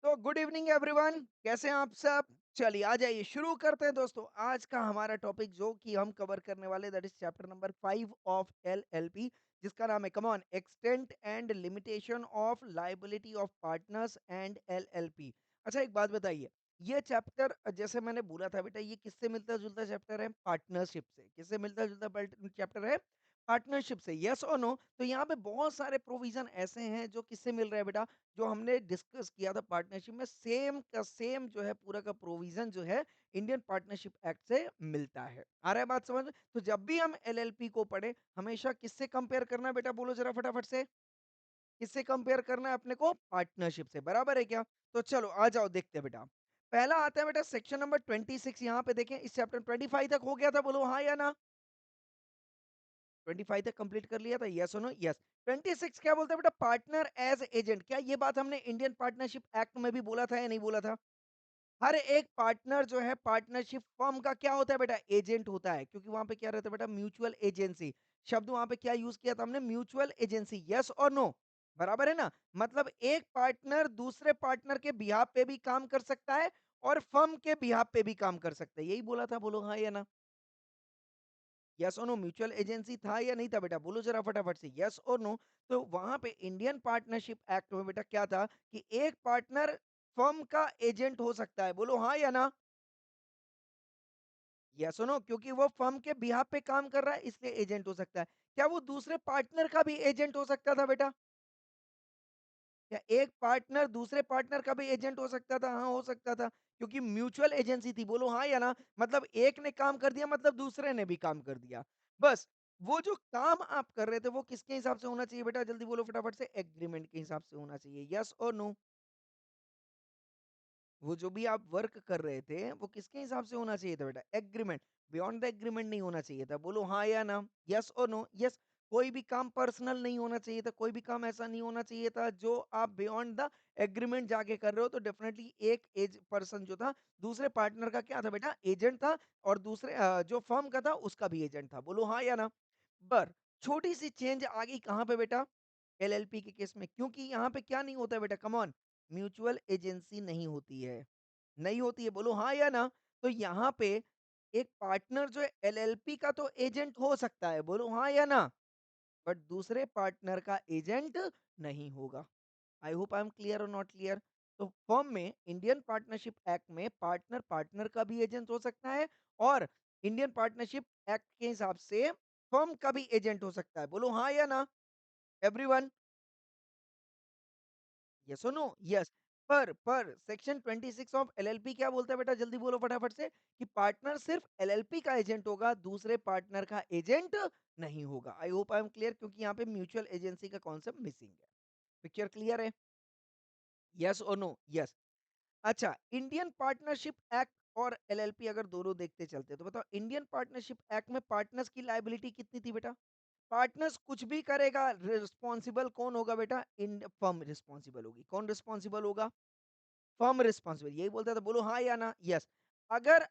तो good evening everyone, कैसे हैं आप सब? चलिए आ जाइए, शुरू करते हैं दोस्तों। आज का हमारा टॉपिक जो कि हम कवर करने वाले, that is chapter number 5 of LLP, जिसका नाम है come on extent and limitation of liability of partners and LLP. अच्छा, एक बात बताइए, ये चैप्टर जैसे मैंने बोला था बेटा, ये किससे मिलता जुलता चैप्टर है? पार्टनरशिप से। किससे मिलता जुलता चैप्टर है? पार्टनरशिप से। यस और नो? तो यहाँ पे बहुत सारे प्रोविजन ऐसे हैं जो किससे मिल रहे हैं बेटा, जो हमने डिस्कस किया था पार्टनरशिप में, सेम का सेम जो है पूरा का प्रोविजन जो है इंडियन पार्टनरशिप एक्ट से मिलता है। आ रहा है बात समझ में? तो जब भी हम एलएलपी को पढ़े, हमेशा किससे कंपेयर करना है बेटा? बोलो जरा फटाफट से। किससे कंपेयर करना है अपने को? पार्टनरशिप से। बराबर है क्या? तो चलो आ जाओ, देखते हैं बेटा। पहला आता है बेटा सेक्शन नंबर 26। यहाँ पे देखें, इस चैप्टर 25 तक हो गया था, बोलो हाँ या ना? 25 तक कंप्लीट कर लिया था, यस और नो? यस। 26 क्या बोलता है बेटा? Partner as agent. क्या ये बात हमने इंडियन पार्टनरशिप एक्ट में भी बोला था या नहीं बोला था? हर एक पार्टनर जो है पार्टनरशिप फर्म का क्या होता है बेटा? एजेंट होता है, क्योंकि वहां पे क्या रहता है बेटा? Mutual agency. शब्द वहां पे क्या यूज किया था हमने? Mutual agency. यस और नो? बराबर है ना? मतलब एक पार्टनर दूसरे पार्टनर के बिहाफ पे भी काम कर सकता है और फर्म के बिहाफ पे भी काम कर सकता है। यही बोला था, बोलो हाँ या ना? यस और नो? म्यूचुअल एजेंसी था या नहीं था बेटा? बोलो जरा फटाफट से, यस और नो? तो वहां पे इंडियन पार्टनरशिप एक्ट में बेटा क्या था कि एक पार्टनर फर्म का एजेंट हो सकता है। बोलो हाँ या ना? यस और नो? क्योंकि वो फर्म के बिहाफ पे काम कर रहा है, इसलिए एजेंट हो सकता है। क्या वो दूसरे पार्टनर का भी एजेंट हो सकता था बेटा? क्या एक पार्टनर दूसरे पार्टनर का भी एजेंट हो सकता था? हाँ, हो सकता था, क्योंकि म्यूचुअल एजेंसी थी। बोलो हाँ या ना? मतलब एक ने काम कर दिया, मतलब दूसरे ने भी काम कर दिया। बस वो जो काम आप कर रहे थे, वो किसके हिसाब से होना चाहिए बेटा? जल्दी बोलो फटाफट से। एग्रीमेंट के हिसाब से होना चाहिए। यस और नो? वो जो भी आप वर्क कर रहे थे, वो किसके हिसाब से होना चाहिए था बेटा? एग्रीमेंट। बियॉन्ड द एग्रीमेंट नहीं होना चाहिए था। बोलो हाँ या ना? यस और नो? यस। कोई भी काम पर्सनल नहीं होना चाहिए था, कोई भी काम ऐसा नहीं होना चाहिए था जो आप बियॉन्ड द एग्रीमेंट जाके कर रहे हो। तो डेफिनेटली एक एज पर्सन जो था, दूसरे पार्टनर का क्या था बेटा? एजेंट था। और दूसरे जो फर्म का था, उसका भी एजेंट था। बोलो हाँ या ना? पर छोटी सी चेंज आ गई कहाँ पे बेटा? एलएलपी के केस में, क्योंकि यहाँ पे क्या नहीं होता है बेटा? कम ऑन, म्यूचुअल एजेंसी नहीं होती है। नहीं होती है, बोलो हाँ या ना? तो यहाँ पे एक पार्टनर जो है एलएलपी का तो एजेंट हो सकता है, बोलो हाँ या ना? बट दूसरे पार्टनर का एजेंट नहीं होगा। I hope I am clear और नॉट क्लियर? तो फर्म में इंडियन पार्टनरशिप एक्ट में पार्टनर पार्टनर का भी एजेंट हो सकता है, और इंडियन पार्टनरशिप एक्ट के हिसाब से फर्म का भी एजेंट हो सकता है। बोलो हाँ या ना एवरीवन? यस और नो? यस। पर सेक्शन 26 ऑफ एलएलपी क्या बोलता है बेटा? जल्दी बोलो फटाफट से। कि पार्टनर सिर्फ एलएलपी का एजेंट होगा, दूसरे पार्टनर का एजेंट नहीं होगा। I hope I am clear, क्योंकि यहाँ पे म्यूचुअल एजेंसी का कॉन्सेप्ट मिसिंग है। पिक्चर क्लियर है? यस और नो? यस। अच्छा, इंडियन पार्टनरशिप एक्ट और एलएलपी अगर दोनों देखते चलते हैं, तो बताओ इंडियन पार्टनरशिप एक्ट में पार्टनर्स की लायबिलिटी कितनी थी बेटा? पार्टनर्स कुछ भी करेगा, रिस्पॉन्सिबल कौन होगा बेटा? फर्म रिस्पॉन्सिबल होगी। कौन रिस्पॉन्सिबल होगा? Firm responsible. यही बोलता था, बोलो हाँ या ना? यस। अगर,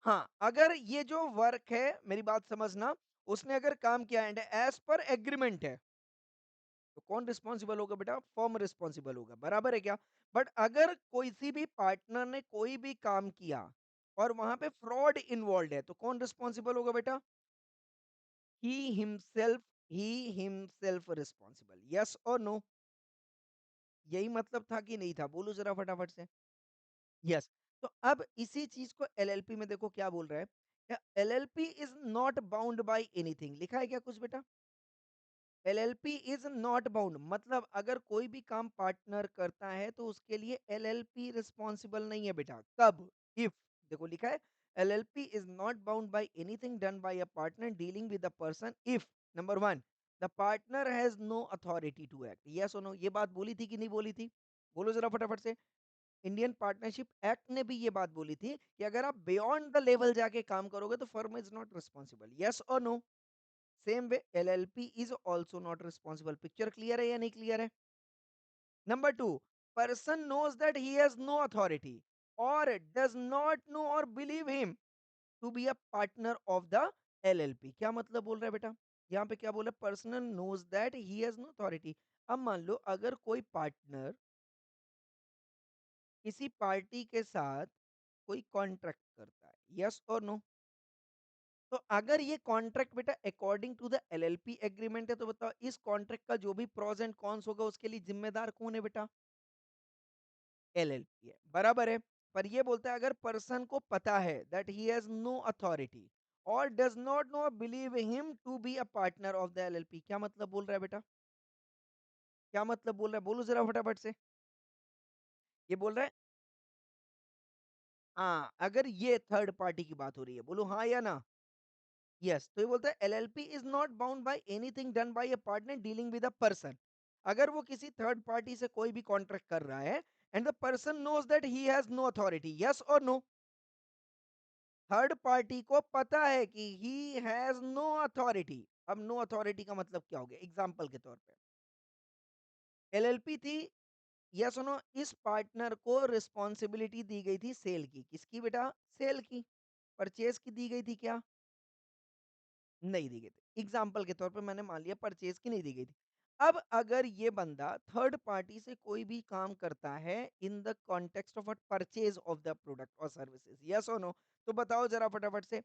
हाँ, अगर ये जो वर्क है, मेरी बात समझना, उसने अगर काम किया एंड एज पर एग्रीमेंट है, तो कौन रिस्पॉन्सिबल होगा बेटा? फर्म रिस्पॉन्सिबल होगा। बराबर है क्या? बट अगर किसी भी पार्टनर ने कोई भी काम किया और वहां पे फ्रॉड इन्वॉल्व है, तो कौन रिस्पॉन्सिबल होगा बेटा? He himself. He himself responsible. Yes और नो? यही मतलब था कि नहीं था? बोलो जरा फटाफट से। यस। तो अब इसी चीज को एलएलपी में देखो क्या बोल रहा है। क्या LLP is not bound by anything, लिखा है क्या कुछ बेटा? एलएलपी इज नॉट बाउंड, मतलब अगर कोई भी काम पार्टनर करता है तो उसके लिए एलएलपी रिस्पॉन्सिबल नहीं है बेटा। कब? इफ, देखो लिखा है, LLP is not bound by anything done by a partner dealing with the person if number one, the partner has no authority to act. Yes और नो? ये बात बोली थी कि नहीं बोली थी? बोलो जरा फटाफट से। इंडियन पार्टनरशिप एक्ट ने भी ये बात बोली थी कि अगर आप बियॉन्ड द लेवल जाके काम करोगे तो firm is not responsible. Yes और no? Same way LLP is also not responsible. Picture clear है या नहीं क्लियर है? Number two, person knows that he has no authority और डज नॉट नो और believe him to be a partner of the LLP. क्या मतलब बोल रहा है बेटा? यहाँ पे क्या बोला? Person knows that he has no authority. अब मान लो अगर कोई पार्टनर किसी पार्टी के साथ कोई कॉन्ट्रैक्ट करता है, यस और नो? तो अगर ये कॉन्ट्रैक्ट बेटा according to the LLP agreement है तो बताओ इस कॉन्ट्रैक्ट का जो भी प्रोस एंड कॉन्स होगा उसके लिए जिम्मेदार कौन है बेटा? एलएलपी है, बराबर है। पर ये बोलता है अगर पर्सन को पता है that he has no authority और does not know believe him to be a partner of the LLP, क्या मतलब बोल रहा है बेटा? क्या मतलब बोल रहा है? बोलो जरा फटाफट से। ये बोल रहा है हाँ, अगर ये थर्ड पार्टी की बात हो रही है, बोलो हाँ या ना? यस, तो ये बोलता है LLP is not bound by anything done by a partner dealing with a person. अगर वो किसी थर्ड पार्टी से कोई भी कॉन्ट्रैक्ट कर रहा है and the person knows that he has no authority, yes और नो? थर्ड पार्टी को पता है कि ही हैज नो अथॉरिटी। अब नो अथॉरिटी का मतलब क्या हो गया? एग्जांपल के तौर पे एलएलपी थी, यस सुनो, इस पार्टनर को रिस्पॉन्सिबिलिटी दी गई थी सेल की, किसकी बेटा? सेल की। परचेज की दी गई थी क्या? नहीं दी गई थी। एग्जाम्पल के तौर पे मैंने मान लिया परचेज की नहीं दी गई थी। अब अगर ये बंदा थर्ड पार्टी से कोई भी काम करता है in the context of a purchase of the product और सर्विसेज, यस और नो? तो बताओ जरा फटाफट से,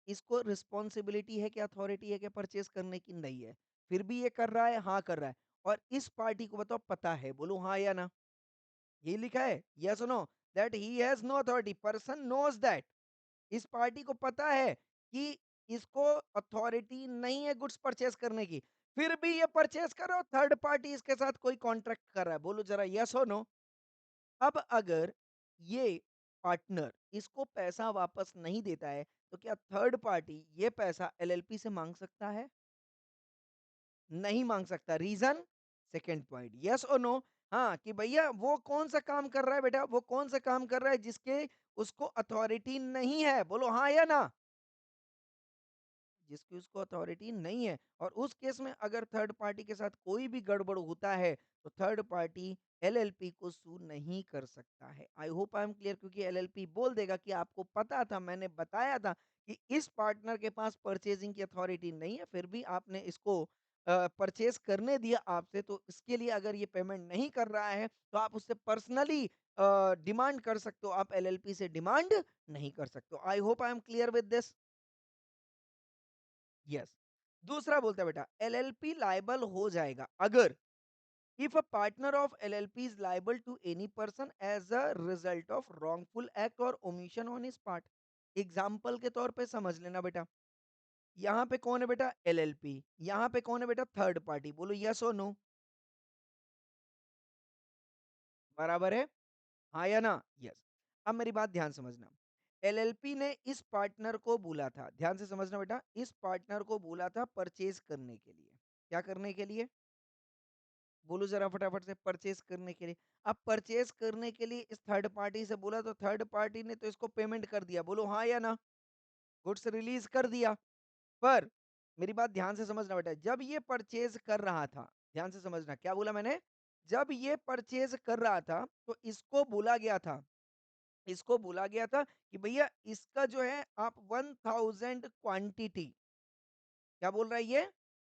इसको रिस्पॉन्सिबिलिटी है कि अथॉरिटी है कि परचेज करने की? नहीं है। फिर भी ये कर रहा है, हाँ कर रहा है। और इस पार्टी को बताओ पता है, बोलो हाँ या ना? ये लिखा है yes know that he has no authority, person knows that, इस पार्टी को पता है कि इसको अथॉरिटी नहीं है गुड्स परचेज करने की, फिर भी ये परचेज कर रहा हो, थर्ड पार्टी इसके साथ कोई कॉन्ट्रैक्ट कर रहा है, बोलो जरा यस और नो? अब अगर ये पार्टनर इसको पैसा वापस नहीं देता है तो क्या थर्ड पार्टी ये पैसा एलएलपी से मांग सकता है? नहीं मांग सकता। रीजन? सेकंड पॉइंट, यस और नो? हाँ, कि भैया वो कौन सा काम कर रहा है बेटा, वो कौन सा काम कर रहा है जिसके उसको अथॉरिटी नहीं है, बोलो हाँ या ना? जिसकी उसको अथॉरिटी नहीं है। और उस केस में अगर थर्ड पार्टी के साथ कोई भी गड़बड़ होता है तो थर्ड पार्टी एलएलपी को सू नहीं कर सकता है। आई होप आई एम क्लियर, क्योंकि एलएलपी बोल देगा कि आपको पता था, मैंने बताया था कि इस पार्टनर के पास परचेजिंग की अथॉरिटी नहीं है, फिर भी आपने इसको परचेज करने दिया आपसे, तो इसके लिए अगर ये पेमेंट नहीं कर रहा है तो आप उससे पर्सनली डिमांड कर सकते हो, आप एलएलपी से डिमांड नहीं कर सकते हो। I hope I am clear with this. Yes. दूसरा बोलता है बेटा एलएलपी लायबल हो जाएगा अगर if a partner of LLP is liable to any person as a result of wrongful act और omission on his part. Example के तौर पे समझ लेना बेटा, यहाँ पे कौन है बेटा? एलएलपी। यहाँ पे कौन है बेटा? Third party. बोलो यस और नो? बराबर है, हाँ या ना? यस। अब मेरी बात ध्यान समझना, एलएलपी ने इस पार्टनर को बोला था, ध्यान से समझना बेटा, इस पार्टनर को बोला था परचेज करने के लिए। क्या करने के लिए? बोलो ज़रा फटाफट से, परचेज़ करने के लिए। अब परचेज़ करने के लिए इस थर्ड पार्टी से बोला तो थर्ड पार्टी ने तो इसको पेमेंट कर दिया। बोलो हाँ या ना? गुड्स रिलीज़ कर दिया। पर मेरी बात ध्यान से समझना बेटा, जब ये परचेज़ कर रहा था, ध्यान से समझना, क्या बोला मैंने? जब ये परचेज़ कर रहा था तो इसको बोला गया था कि भैया इसका जो है आप 1000 क्वांटिटी, क्या बोल रहा है ये?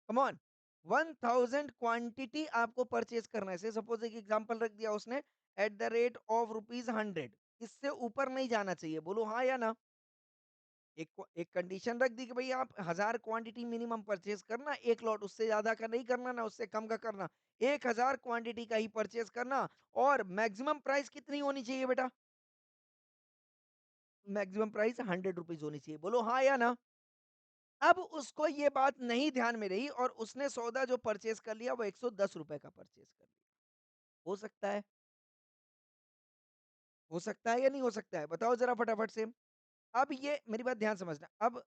कम ऑन, 1000 क्वांटिटी आपको परचेज करना है। से सपोज एक एग्जांपल रख दिया उसने at the rate of rupees 100, इससे ऊपर नहीं जाना चाहिए। बोलो हाँ या ना? एक कंडीशन रख दी कि भाई आप 1000 क्वांटिटी मिनिमम परचेज करना, एक लॉट, उससे ज्यादा का नहीं करना ना उससे कम का करना, 1000 क्वांटिटी का ही परचेज करना। और मैक्सिमम प्राइस कितनी होनी चाहिए बेटा? मैक्सिमम प्राइस 100 रुपीज होनी चाहिए। बोलो हाँ या ना? अब उसको ये बात नहीं ध्यान में रही और उसने सौदा जो परचेज़ कर लिया वो ₹110 का परचेज़ कर लिया। हो सकता है? हो सकता है या नहीं हो सकता है? बताओ ज़रा फटाफट से। अब ये मेरी बात ध्यान समझना, अब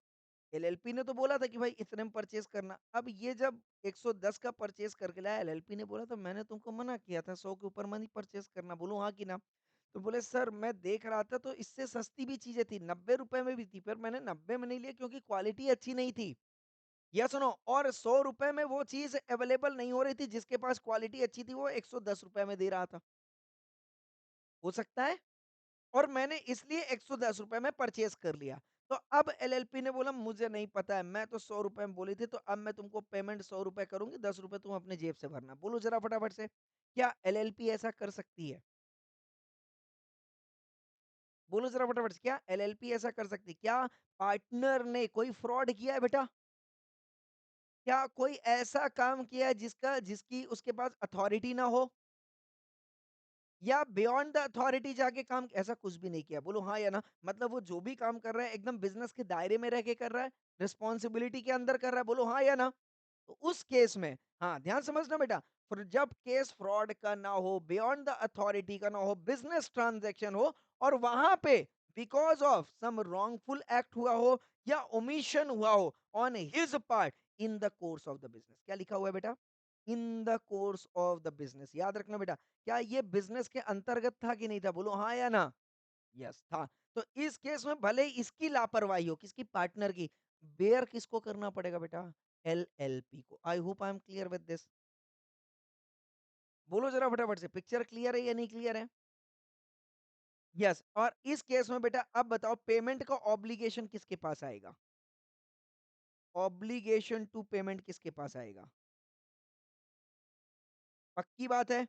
एलएलपी ने तो बोला था कि भाई इतने में परचेज़ करना। अब ये जब 110 का परचेज़ करके लाया, एलएलपी ने बोला था मैंने तुमको मना किया था 100 के ऊपर मत ही परचेज़ करना। बोलो हाँ कि ना? तो बोले सर मैं देख रहा था तो इससे सस्ती भी चीज़ें थी, ₹90 में भी थी, पर मैंने 90 में नहीं लिया क्योंकि क्वालिटी अच्छी नहीं थी। या सुनो, और ₹100 में वो चीज़ अवेलेबल नहीं हो रही थी, जिसके पास क्वालिटी अच्छी थी वो ₹110 में दे रहा था। हो सकता है? और मैंने इसलिए ₹110 में परचेज़ कर लिया। तो अब एलएलपी ने बोला मुझे नहीं पता है, मैं तो ₹100 में बोली थी तो अब मैं तुमको पेमेंट ₹100 करूँगी, ₹10 तुम अपने जेब से भरना। बोलो ज़रा फटाफट से, क्या एलएलपी ऐसा कर सकती है? बोलो ज़रा फटाफट से, क्या एलएलपी ऐसा कर सकती है? क्या पार्टनर ने कोई फ्रॉड किया है बेटा? क्या कोई ऐसा काम किया है जिसकी उसके पास अथॉरिटी ना हो? या बियॉन्ड द अथॉरिटी जाके काम, ऐसा कुछ भी नहीं किया। बोलो हाँ या ना? मतलब वो जो भी काम कर रहा है एकदम बिज़नेस के दायरे में रह के कर रहा है, रिस्पॉन्सिबिलिटी के अंदर कर रहा है। बोलो हाँ या ना? तो उस केस में हाँ, ध्यान समझना बेटा, फिर जब केस फ्रॉड का ना हो, बियॉन्ड द अथॉरिटी का ना हो, बिज़नेस ट्रांज़ैक्शन हो और वहाँ पे because of some wrongful act हुआ हो या ओमिशन हुआ हो on his part in the course of the business. क्या लिखा हुआ है बेटा? In the course of the business. याद रखना बेटा, क्या ये बिज़नेस के अंतर्गत था कि नहीं था? बोलो हाँ या ना? यस था। तो इस केस में भले ही इसकी लापरवाही हो, किसकी? पार्टनर की, बेयर किसको करना पड़ेगा बेटा? एलएलपी को। आई hope I am clear with this. बोलो जरा फटाफट से, पिक्चर क्लियर है या नहीं क्लियर है? यस, और इस केस में बेटा अब बताओ पेमेंट का ऑब्लिगेशन किसके पास आएगा? ऑब्लिगेशन टू पेमेंट किसके पास आएगा? पक्की बात है?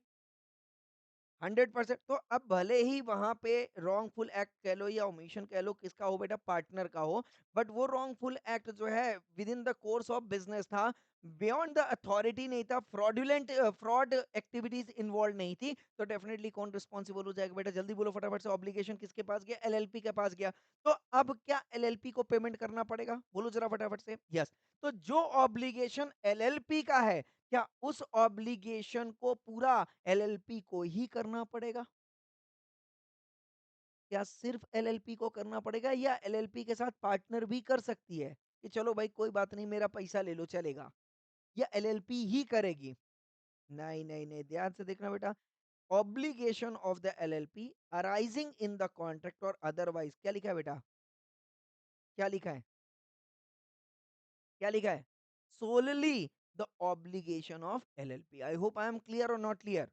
100%। तो अब भले ही वहाँ पे रॉन्गफुल एक्ट कह लो या ओमिशन कह लो, किसका हो बेटा? पार्टनर का हो, बट वो रॉन्गफुल एक्ट जो है with in the course of business था, बियॉन्ड द अथॉरिटी नहीं था, फ्रॉडुलेंट फ्रॉड एक्टिविटीज इन्वॉल्व नहीं थी, तो डेफिनेटली कौन रिस्पॉन्सिबल हो जाएगा बेटा? जल्दी बोलो फटाफट से। ऑब्लिगेशन किसके पास गया? एलएलपी के पास गया। तो अब क्या एलएलपी को पेमेंट करना पड़ेगा? बोलो जरा फटाफट से। यस। तो जो ऑब्लिगेशन एलएलपी का है, क्या उस ऑब्लिगेशन को पूरा एलएलपी को ही करना पड़ेगा? क्या सिर्फ एलएलपी को करना पड़ेगा या एलएलपी के साथ पार्टनर भी कर सकती है कि चलो भाई कोई बात नहीं, मेरा पैसा ले लो चलेगा, या एलएलपी ही करेगी? नहीं नहीं नहीं, ध्यान से देखना बेटा। Obligation of the LLP arising in the contract और अदरवाइज, क्या लिखा है बेटा? क्या लिखा है? क्या लिखा है? Solely the obligation of LLP. I hope I am clear और नॉट क्लियर?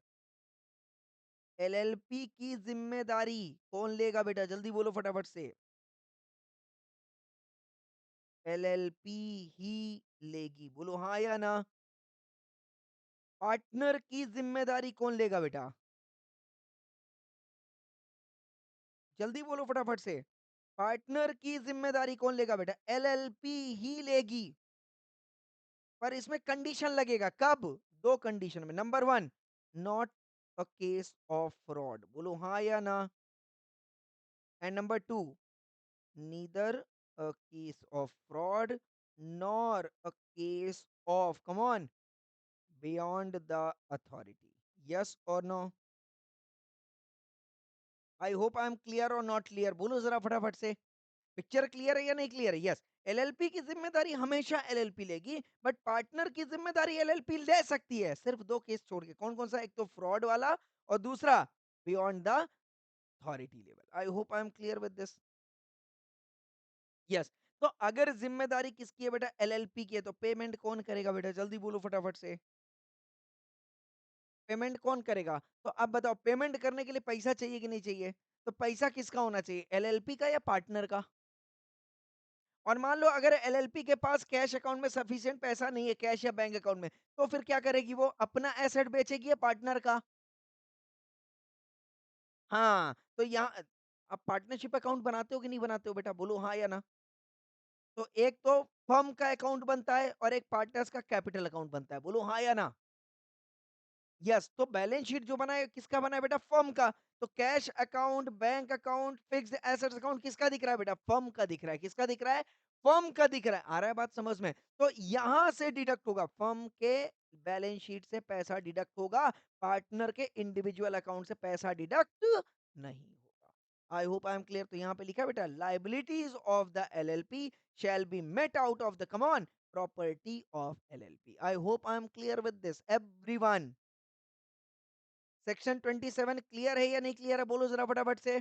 एलएलपी की जिम्मेदारी कौन लेगा बेटा? जल्दी बोलो फटाफट से। एलएलपी ही लेगी। बोलो हाँ या ना? पार्टनर की जिम्मेदारी कौन लेगा बेटा? जल्दी बोलो फटाफट से। पार्टनर की जिम्मेदारी कौन लेगा बेटा? एलएलपी ही लेगी। पर इसमें कंडीशन लगेगा, कब? दो कंडीशन में। Number one, not a case of fraud. बोलो हाँ या ना? And number two, neither a case of fraud nor a case of, come on, beyond the authority. Yes or no? I hope I am clear और not clear? बोलो जरा फटाफट से। Picture clear है या नहीं क्लियर है? यस। एलएलपी की जिम्मेदारी हमेशा एलएलपी लेगी, बट पार्टनर की जिम्मेदारी एलएलपी ले सकती है, सिर्फ दो केस छोड़ के। कौन कौन सा? एक तो फ्रॉड वाला और दूसरा beyond the authority level. I hope I am clear with this. Yes. तो अगर जिम्मेदारी किसकी है बेटा? एलएलपी की है, तो पेमेंट कौन करेगा बेटा? जल्दी बोलो फटाफट से। पेमेंट कौन करेगा? तो अब बताओ, पेमेंट करने के लिए पैसा चाहिए कि नहीं चाहिए? तो पैसा किसका होना चाहिए? एलएलपी का या पार्टनर का? और मान लो अगर एलएलपी के पास कैश अकाउंट में सफिशिएंट पैसा नहीं है, कैश या बैंक अकाउंट में, तो फिर क्या करेगी? वो अपना एसेट बेचेगी या पार्टनर का? हाँ, तो यहाँ आप पार्टनरशिप अकाउंट बनाते हो कि नहीं बनाते हो बेटा? बोलो हाँ या ना? तो एक तो फर्म का अकाउंट बनता है और एक पार्टनर्स का कैपिटल अकाउंट बनता है। बोलो हाँ या ना? यस। तो बैलेंस शीट जो बना है किसका बना है बेटा? फर्म का। तो cash account, bank account, fixed assets account किसका दिख रहा है बेटा? फर्म का दिख रहा है। किसका दिख रहा है? फर्म का दिख रहा है। आ रहा है बात समझ में? तो यहां से डिडक्ट होगा, फर्म के बैलेंस शीट से पैसा डिडक्ट होगा, पार्टनर के इंडिविजुअल अकाउंट से पैसा डिडक्ट नहीं होगा। I hope I am clear. तो यहां पे लिखा है बेटा, liabilities of the LLP shall be met out of the common property of LLP. I hope I am clear with this everyone. Section 27 clear है या नहीं क्लियर है? बोलो जरा फटाफट से।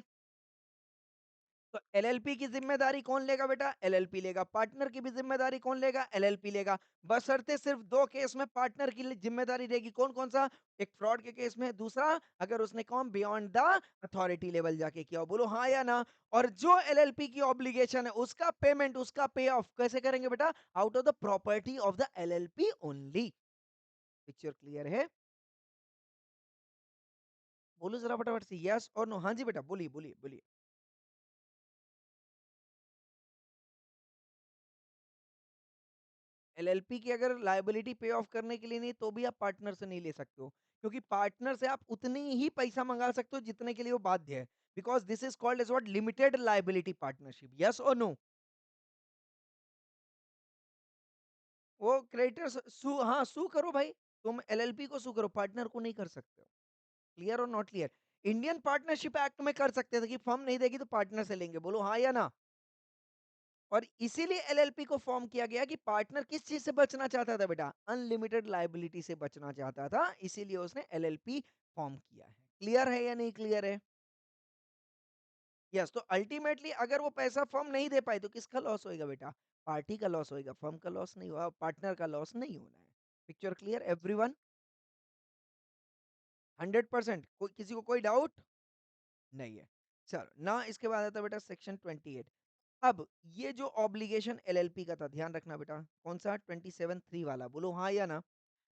तो एलएलपी की जिम्मेदारी कौन लेगा बेटा? एलएलपी लेगा। पार्टनर की भी जिम्मेदारी कौन लेगा? एलएलपी लेगा। बशर्ते सिर्फ दो केस में पार्टनर की जिम्मेदारी रहेगी। कौन कौन सा? एक फ्रॉड के केस में, दूसरा अगर उसने काम बियॉन्ड द अथॉरिटी लेवल जाके किया हो। बोलो हाँ या ना? और जो एलएलपी की ऑब्लिगेशन है उसका पेमेंट, उसका पे ऑफ कैसे करेंगे बेटा? Out of the property of the LLP only. Picture clear है? बोलो जरा फटाफट से, यस और नो? हाँ जी बेटा, बोलिए बोलिए बोलिए। एलएलपी की अगर लायबिलिटी पे ऑफ करने के लिए नहीं तो भी आप पार्टनर से नहीं ले सकते हो, क्योंकि पार्टनर से आप उतनी ही पैसा मंगा सकते हो जितने के लिए वो बाध्य है, because this is called as what, limited liability partnership. Yes और नो? वो क्रेडिटर्स सू, हाँ सू करो भाई, तुम एलएलपी को सू करो, पार्टनर को नहीं कर सकते हो। क्लियर और not clear? Indian partnership act में कर सकते थे कि फर्म नहीं देगी तो पार्टनर से लेंगे, बोलो हाँ या ना? और इसीलिए एलएलपी को फॉर्म किया गया कि पार्टनर किस चीज से बचना चाहता था बेटा, अनलिमिटेड लायबिलिटी से बचना चाहता था, इसीलिए उसने एलएलपी फॉर्म किया है। क्लियर है या नहीं क्लियर है? यस, तो अल्टीमेटली अगर वो पैसा फर्म नहीं दे पाई तो किसका लॉस होएगा बेटा? पार्टी का लॉस होएगा, फर्म का लॉस नहीं होगा, पार्टनर का लॉस नहीं होना है। Picture clear everyone? 100%? कोई किसी को कोई डाउट नहीं है? चलो ना, इसके बाद आता है बेटा सेक्शन 28। अब ये जो ऑब्लिगेशन एलएलपी का था, ध्यान रखना बेटा, कौन सा? 27(3) वाला, बोलो हाँ या ना?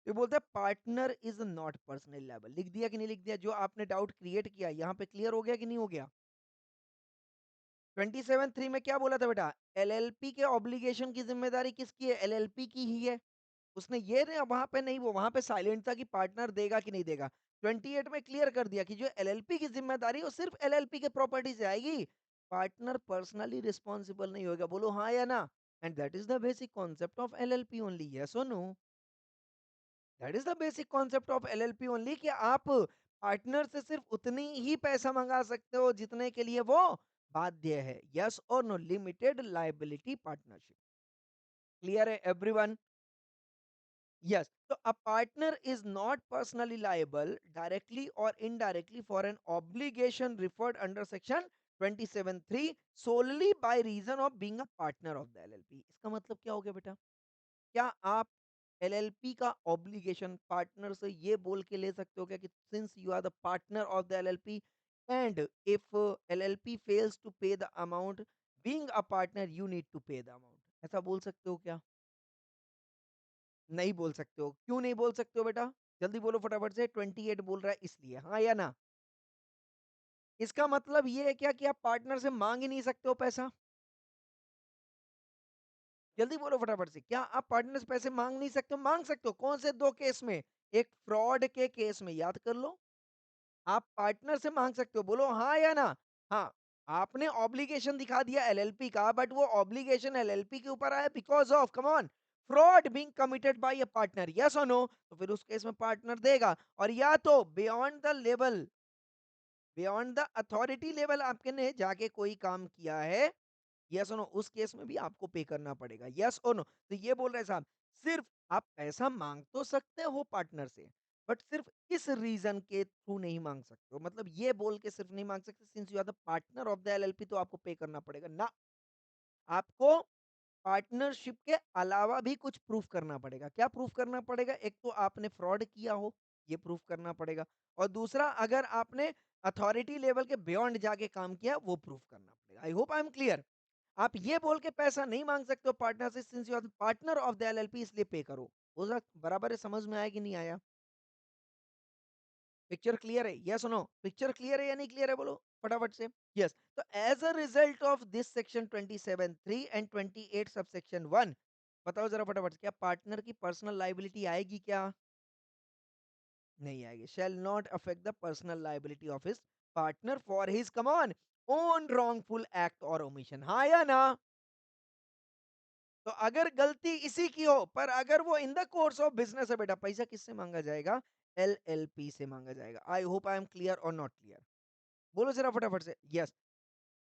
ये बोलता है partner is not personal liable. लिख दिया कि नहीं लिख दिया? जो आपने डाउट क्रिएट किया यहाँ पे क्लियर हो गया कि नहीं हो गया? 27(3) में क्या बोला था बेटा? एलएलपी के ऑब्लिगेशन की जिम्मेदारी किसकी है? एलएलपी की ही है। उसने ये नहीं, वहां पे नहीं, वो वहां पे साइलेंट था कि पार्टनर देगा कि नहीं देगा। 28 में क्लियर कर दिया कि जो एलएलपी की जिम्मेदारी है वो सिर्फ एलएलपी के प्रॉपर्टी से आएगी, पार्टनर पर्सनली रिस्पॉन्सिबल नहीं होगा। बोलो हाँ या ना? And that is the basic concept of LLP only. Yes और no? That is the basic concept of LLP only, कि आप पार्टनर से सिर्फ उतनी ही पैसा मंगा सकते हो जितने के लिए वो बाध्य है। यस और no? Limited liability partnership. Clear है everyone? Yes. So a partner is not personally liable directly or indirectly for an obligation referred under section 27(3) solely by reason of being a partner of the LLP। इसका मतलब क्या हो गया बेटा? क्या आप LLP का ऑब्लिगेशन पार्टनर से ये बोल के ले सकते हो क्या कि since you are the partner of the LLP and if LLP fails to pay the amount, being a partner you need to pay the amount, ऐसा बोल सकते हो क्या? नहीं बोल सकते हो। क्यों नहीं बोल सकते हो बेटा? जल्दी बोलो फटाफट से, 28 बोल रहा है इसलिए, हाँ या ना? इसका मतलब ये है क्या कि आप पार्टनर से माँग ही नहीं सकते हो पैसा? जल्दी बोलो फटाफट से, क्या आप पार्टनर से पैसे माँग नहीं सकते हो? माँग सकते हो, कौन से 2 केस में? एक फ्रॉड के केस में, याद कर लो। आप पार्टनर से माँग सकते हो, बोलो हाँ या ना? हाँ, आपने ऑब्लिगेशन दिखा दिया एलएलपी का, बट वो ऑब्लिगेशन एलएलपी के ऊपर आया because of, come on, fraud being committed by a partner. Yes और नो? तो फिर उस केस में पार्टनर देगा, और या तो beyond the level, beyond the authority level आपके ने जाके कोई काम किया है, यस और नो, उस केस में भी आपको पे करना पड़ेगा। यस और नो? तो ये बोल रहे हैं साहब, सिर्फ आप पैसा मांग तो सकते हो पार्टनर से, बट सिर्फ इस रीजन के थ्रू नहीं मांग सकते हो, मतलब ये बोल के सिर्फ नहीं मांग सकते since you are the partner of the LLP तो आपको पे करना पड़ेगा ना। आपको पार्टनरशिप के अलावा भी कुछ प्रूफ करना पड़ेगा। क्या प्रूफ करना पड़ेगा? एक तो आपने फ्रॉड किया हो, ये प्रूफ करना पड़ेगा, और दूसरा अगर आपने अथॉरिटी लेवल के बियॉन्ड जाके काम किया, वो प्रूफ करना पड़ेगा। आई होप आई एम क्लियर? आप ये बोल के पैसा नहीं मांग सकते हो पार्टनर से since you are the partner of the LLP, इसलिए पे करो। बोला बराबर है? समझ में आया कि नहीं आया? पिक्चर क्लियर है? Yes no? पिक्चर क्लियर है या नहीं क्लियर है, बोलो फटाफट से। यस, तो as a result of this section 27(3) and 28 सब सेक्शन 1, बताओ जरा फटाफट से, क्या पार्टनर की पर्सनल लाइबिलिटी आएगी क्या? नहीं आएगी। Shall not affect the personal liability of his partner for his, come on, own wrongful act और ओमिशन। हाँ या ना? तो अगर गलती इसी की हो, पर अगर वो इन द कोर्स ऑफ बिजनेस है बेटा, पैसा किससे मांगा जाएगा? एलएलपी से मांगा जाएगा। I hope I am clear और नॉट क्लियर? बोलो जरा फटाफट से। Yes,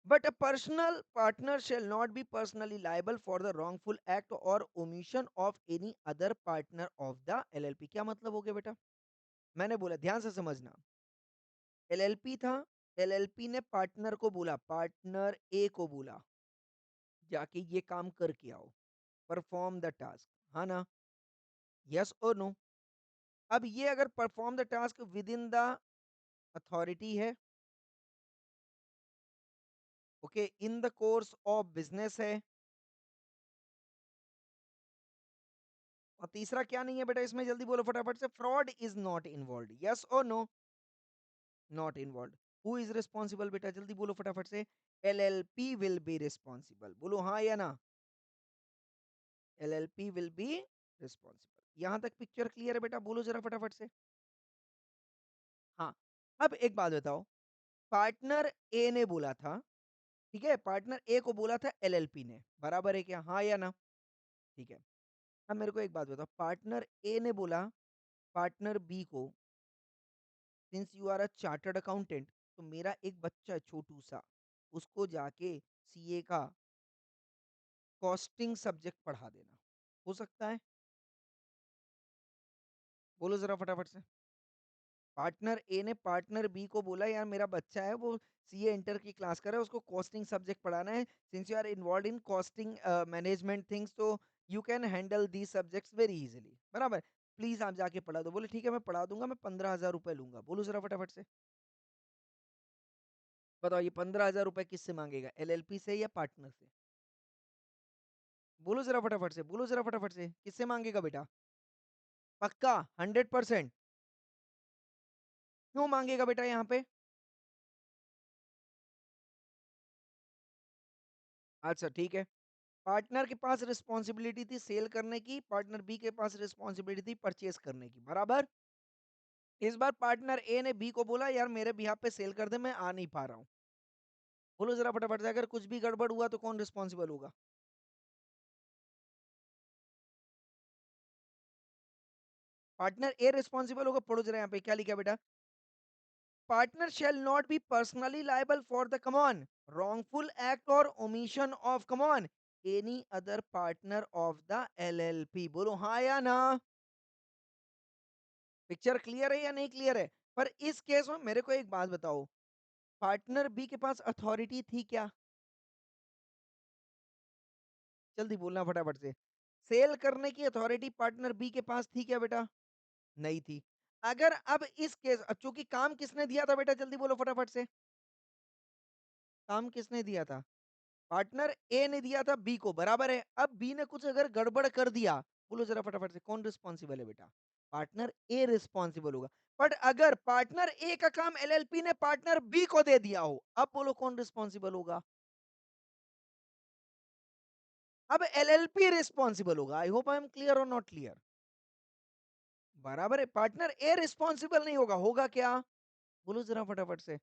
but a personal partner shall not be personally liable for the wrongful act और omission of any other partner of the LLP. क्या मतलब हो गया बेटा? मैंने बोला, ध्यान से समझना, एलएलपी था, एलएलपी ने पार्टनर को बोला, पार्टनर ए को बोला जाके ये काम करके आओ, परफॉर्म द टास्क, हाँ ना? यस और नो? अब ये अगर perform the task within the authority है, okay, in the course of business है, और तीसरा क्या नहीं है बेटा इसमें? जल्दी बोलो फटाफट से, fraud is not involve. Yes और no? Not involve. Who is responsible बेटा? जल्दी बोलो फटाफट से। एलएलपी विल बी रिस्पॉन्सिबल, बोलो हाँ या ना? LLP will be responsible. यहां तक पिक्चर क्लियर है बेटा? बोलो जरा फटाफट से। हाँ, अब एक बात बताओ, पार्टनर ए ने बोला था, ठीक है, पार्टनर ए को बोला था एलएलपी ने, बराबर है क्या? हाँ या ना? ठीक है। अब मेरे को एक बात बताओ, पार्टनर ए ने बोला पार्टनर बी को, since you are a chartered accountant, तो मेरा एक बच्चा है छोटू सा, उसको जाके सीए का कॉस्टिंग सब्जेक्ट पढ़ा देना, हो सकता है? बोलो जरा फटाफट से। पार्टनर ए ने पार्टनर बी को बोला यार मेरा बच्चा है वो सीए इंटर की क्लास कर रहा है, उसको कॉस्टिंग सब्जेक्ट पढ़ाना है, since you are involve in costing management things, तो you can handle the subjects very easily, बराबर, प्लीज आप जाके पढ़ा दो। बोले ठीक है मैं पढ़ा दूंगा, मैं 15,000 रुपए लूंगा। बोलो जरा फटाफट से। बताओ ये 15,000 रुपए किससे मांगेगा, एलएलपी से या पार्टनर से? बोलो जरा फटाफट से, बोलो जरा फटाफट से, किससे मांगेगा बेटा? पक्का 100%? क्यों मांगेगा बेटा यहाँ पे? अच्छा ठीक है। पार्टनर के पास रिस्पॉन्सिबिलिटी थी सेल करने की, पार्टनर बी के पास रिस्पॉन्सिबिलिटी थी परचेज करने की, बराबर। इस बार पार्टनर ए ने बी को बोला यार मेरे बिहाफ पे सेल कर दे, मैं आ नहीं पा रहा हूँ। बोलो जरा फटाफट से, अगर कुछ भी गड़बड़ हुआ तो कौन रिस्पॉन्सिबल होगा? पार्टनर ए रिस्पॉन्सिबल होगा। पढ़ो जरा यहाँ पे क्या लिखा है बेटा? Partner shall not be personally liable for the come on wrongful act or omission of come on any other partner of the LLP। बोलो हाँ या ना? पिक्चर क्लियर है या नहीं क्लियर है? पर इस केस में मेरे को एक बात बताओ, पार्टनर बी के पास अथॉरिटी थी क्या? जल्दी बोलना फटाफट से। सेल करने की अथॉरिटी पार्टनर बी के पास थी क्या बेटा? नहीं थी। अगर अब इस केस, अब चूंकि काम किसने दिया था बेटा, जल्दी बोलो फटाफट से। काम किसने दिया था? पार्टनर ए ने दिया था बी को, बराबर है। अब बी ने कुछ अगर गड़बड़ कर दिया, बोलो जरा फटाफट से, कौन रिस्पॉन्सिबल है बेटा? पार्टनर ए रिस्पॉन्सिबल होगा। बट अगर पार्टनर ए का काम एलएलपी ने पार्टनर बी को दे दिया हो, अब बोलो कौन रिस्पॉन्सिबल होगा? अब एलएलपी रिस्पॉन्सिबल होगा। I hope I am clear और नॉट क्लियर? बराबर है, पार्टनर ए रिस्पॉन्सिबल नहीं होगा, होगा क्या? बोलो जरा फटाफट से।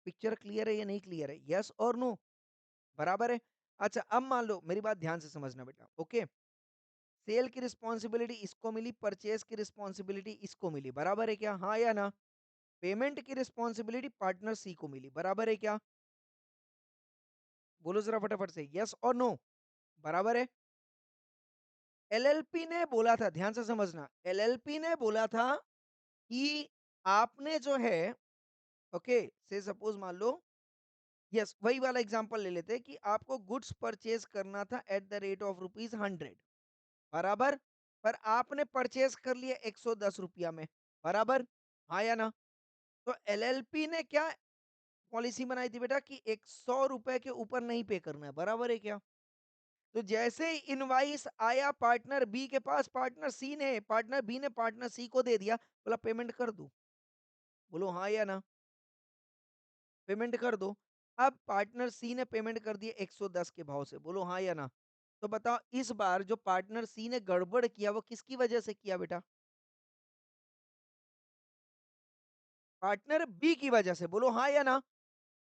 पिक्चर क्लियर है या नहीं क्लियर है? यस और नो? बराबर है। अच्छा अब मान लो, मेरी बात ध्यान से समझना बेटा, ओके। सेल की रिस्पॉन्सिबिलिटी इसको मिली, परचेज की रिस्पॉन्सिबिलिटी इसको मिली, बराबर है क्या? हाँ या ना? पेमेंट की रिस्पॉन्सिबिलिटी पार्टनर सी को मिली, बराबर है क्या? बोलो जरा फटाफट से, यस और नो? बराबर है। एलएलपी ने बोला था, ध्यान से समझना, एलएलपी ने बोला था कि आपने जो है, ओके, से सपोज मान लो, यस वही वाला एग्जांपल ले लेते हैं कि आपको गुड्स परचेज करना था एट द रेट ऑफ ₹100, बराबर, पर आपने परचेज कर लिया 110 रुपया में, बराबर, हाँ या ना? तो एलएलपी ने क्या पॉलिसी बनाई थी बेटा कि 100 रुपए के ऊपर नहीं पे करना है, बराबर है क्या? तो जैसे ही इनवाइस आया पार्टनर बी के पास, पार्टनर बी ने पार्टनर सी को दे दिया, बोला पेमेंट कर दो। बोलो हाँ या ना? पेमेंट कर दो। अब पार्टनर सी ने पेमेंट कर दिया 110 के भाव से, बोलो हाँ या ना? तो बताओ इस बार जो पार्टनर सी ने गड़बड़ किया वो किसकी वजह से किया बेटा? पार्टनर बी की वजह से, बोलो हाँ या ना?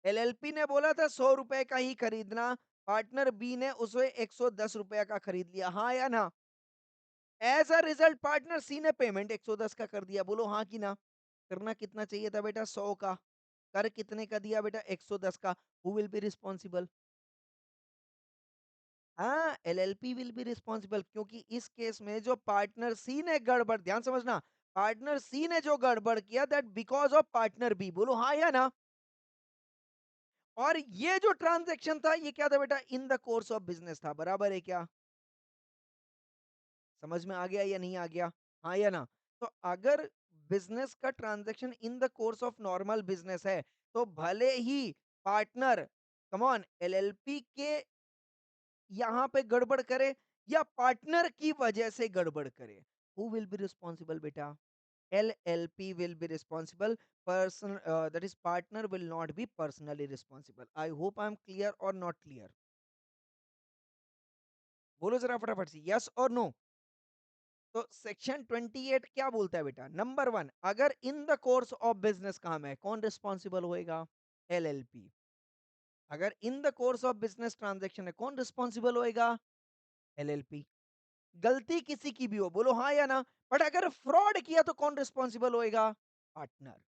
एलएलपी ने बोला था 100 रुपए का ही खरीदना, पार्टनर बी ने उसे 110 रुपए का खरीद लिया, हाँ या ना? As a result partner C ने पेमेंट 110 का कर दिया, बोलो हाँ कि ना? करना कितना चाहिए था बेटा? 100 का। कर कितने का दिया बेटा? 110 का। Who will be responsible? हाँ, एलएलपी विल बी रिस्पॉन्सिबल, क्योंकि इस केस में जो पार्टनर सी ने गड़बड़, ध्यान समझना, पार्टनर सी ने जो गड़बड़ किया that because of partner B, बोलो हाँ या ना? और ये जो ट्रांजैक्शन था ये क्या था बेटा? In the course of business था, बराबर है क्या? समझ में आ गया या नहीं आ गया? हाँ या ना? तो अगर बिजनेस का transaction in the course of normal business है, तो भले ही पार्टनर, कम ऑन, एलएलपी के यहाँ पे गड़बड़ करे या पार्टनर की वजह से गड़बड़ करे, हु विल बी रिस्पॉन्सिबल बेटा? LLP will be responsible. Person, that is partner will not be personally responsible. I hope I am clear or not clear. बोलो ज़रा फटाफट से यस और नो? तो सेक्शन 28 क्या बोलता है बेटा? नंबर 1 अगर इन द कोर्स ऑफ बिज़नेस काम है, कौन रिस्पॉन्सिबल होएगा? एलएलपी। अगर इन the course of business transaction है, कौन रिस्पॉन्सिबल होएगा? एलएलपी। गलती किसी की भी हो, बोलो हाँ या ना? बट अगर फ्रॉड किया तो कौन रिस्पॉन्सिबल होएगा? Partner.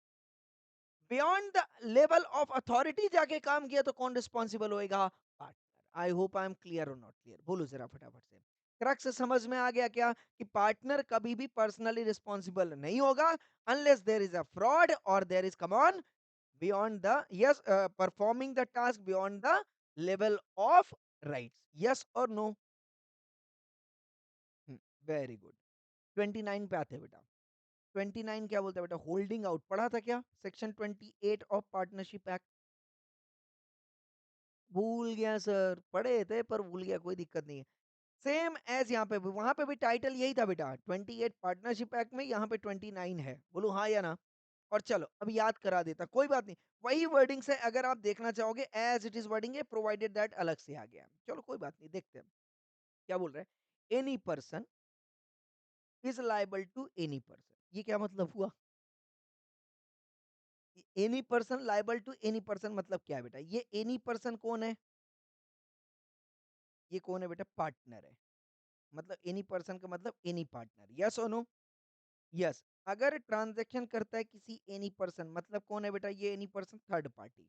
Beyond the level of authority जाके काम किया तो कौन रिस्पॉन्सिबल होएगा? Partner. I hope I am clear और नॉट क्लियर? बोलो जरा फटाफट से। क्रक्स समझ में आ गया क्या कि पार्टनर कभी भी पर्सनली रिस्पॉन्सिबल नहीं होगा unless there is a fraud or there is come on beyond the yes performing the task beyond the level of rights. Yes और नो? Very good. 29 पे आते हैं बेटा। 29 क्या बोलता है बेटा? होल्डिंग आउट पढ़ा था क्या सेक्शन 28 ऑफ पार्टनरशिप एक्ट? भूल गया सर, पढ़े थे पर भूल गया, कोई दिक्कत नहीं है। सेम एज यहाँ पे भी, वहां पे भी टाइटल यही था बेटा 28 पार्टनरशिप एक्ट में, यहाँ पे 29 है। बोलो हाँ या ना? और चलो अब याद करा देता, कोई बात नहीं। वही वर्डिंग से अगर आप देखना चाहोगे एज इट इज वर्डिंग है, प्रोवाइडेड दैट अलग से आ गया। चलो कोई बात नहीं, देखते हैं क्या बोल रहे हैं। Any person is liable to any person, ये क्या मतलब हुआ? Any person liable to any person मतलब क्या है बेटा? ये एनी पर्सन कौन है? ये कौन है बेटा? पार्टनर है। मतलब एनी पर्सन का मतलब एनी पार्टनर। यस और नो? यस। अगर ट्रांजैक्शन करता है किसी एनी पर्सन, मतलब कौन है बेटा? ये any person third party.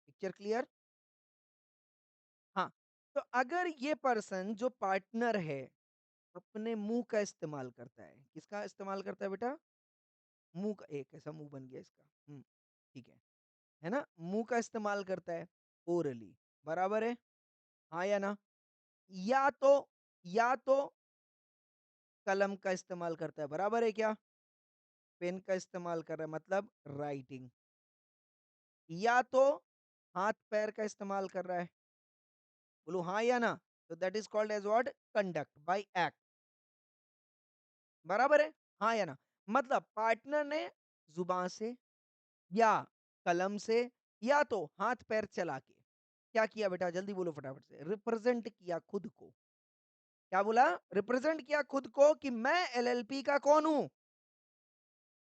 Picture clear? हाँ। तो अगर ये पर्सन जो पार्टनर है अपने मुंह का इस्तेमाल करता है, किसका इस्तेमाल करता है बेटा? मुंह का। एक ऐसा मुंह बन गया इसका। ठीक है ना? मुंह का इस्तेमाल करता है ओरली, बराबर है? हाँ या ना? या तो कलम का इस्तेमाल करता है, बराबर है क्या? पेन का इस्तेमाल कर रहा है मतलब राइटिंग। या तो हाथ पैर का इस्तेमाल कर रहा है। बोलो हाँ या ना? तो that is called as what? Conduct by act. बराबर है? हाँ या ना? मतलब पार्टनर ने जुबान से या कलम से या तो हाथ पैर चला के क्या किया बेटा? जल्दी बोलो फटाफट से। रिप्रेजेंट किया खुद को। क्या बोला? रिप्रेजेंट किया खुद को कि मैं एलएलपी का कौन हूं?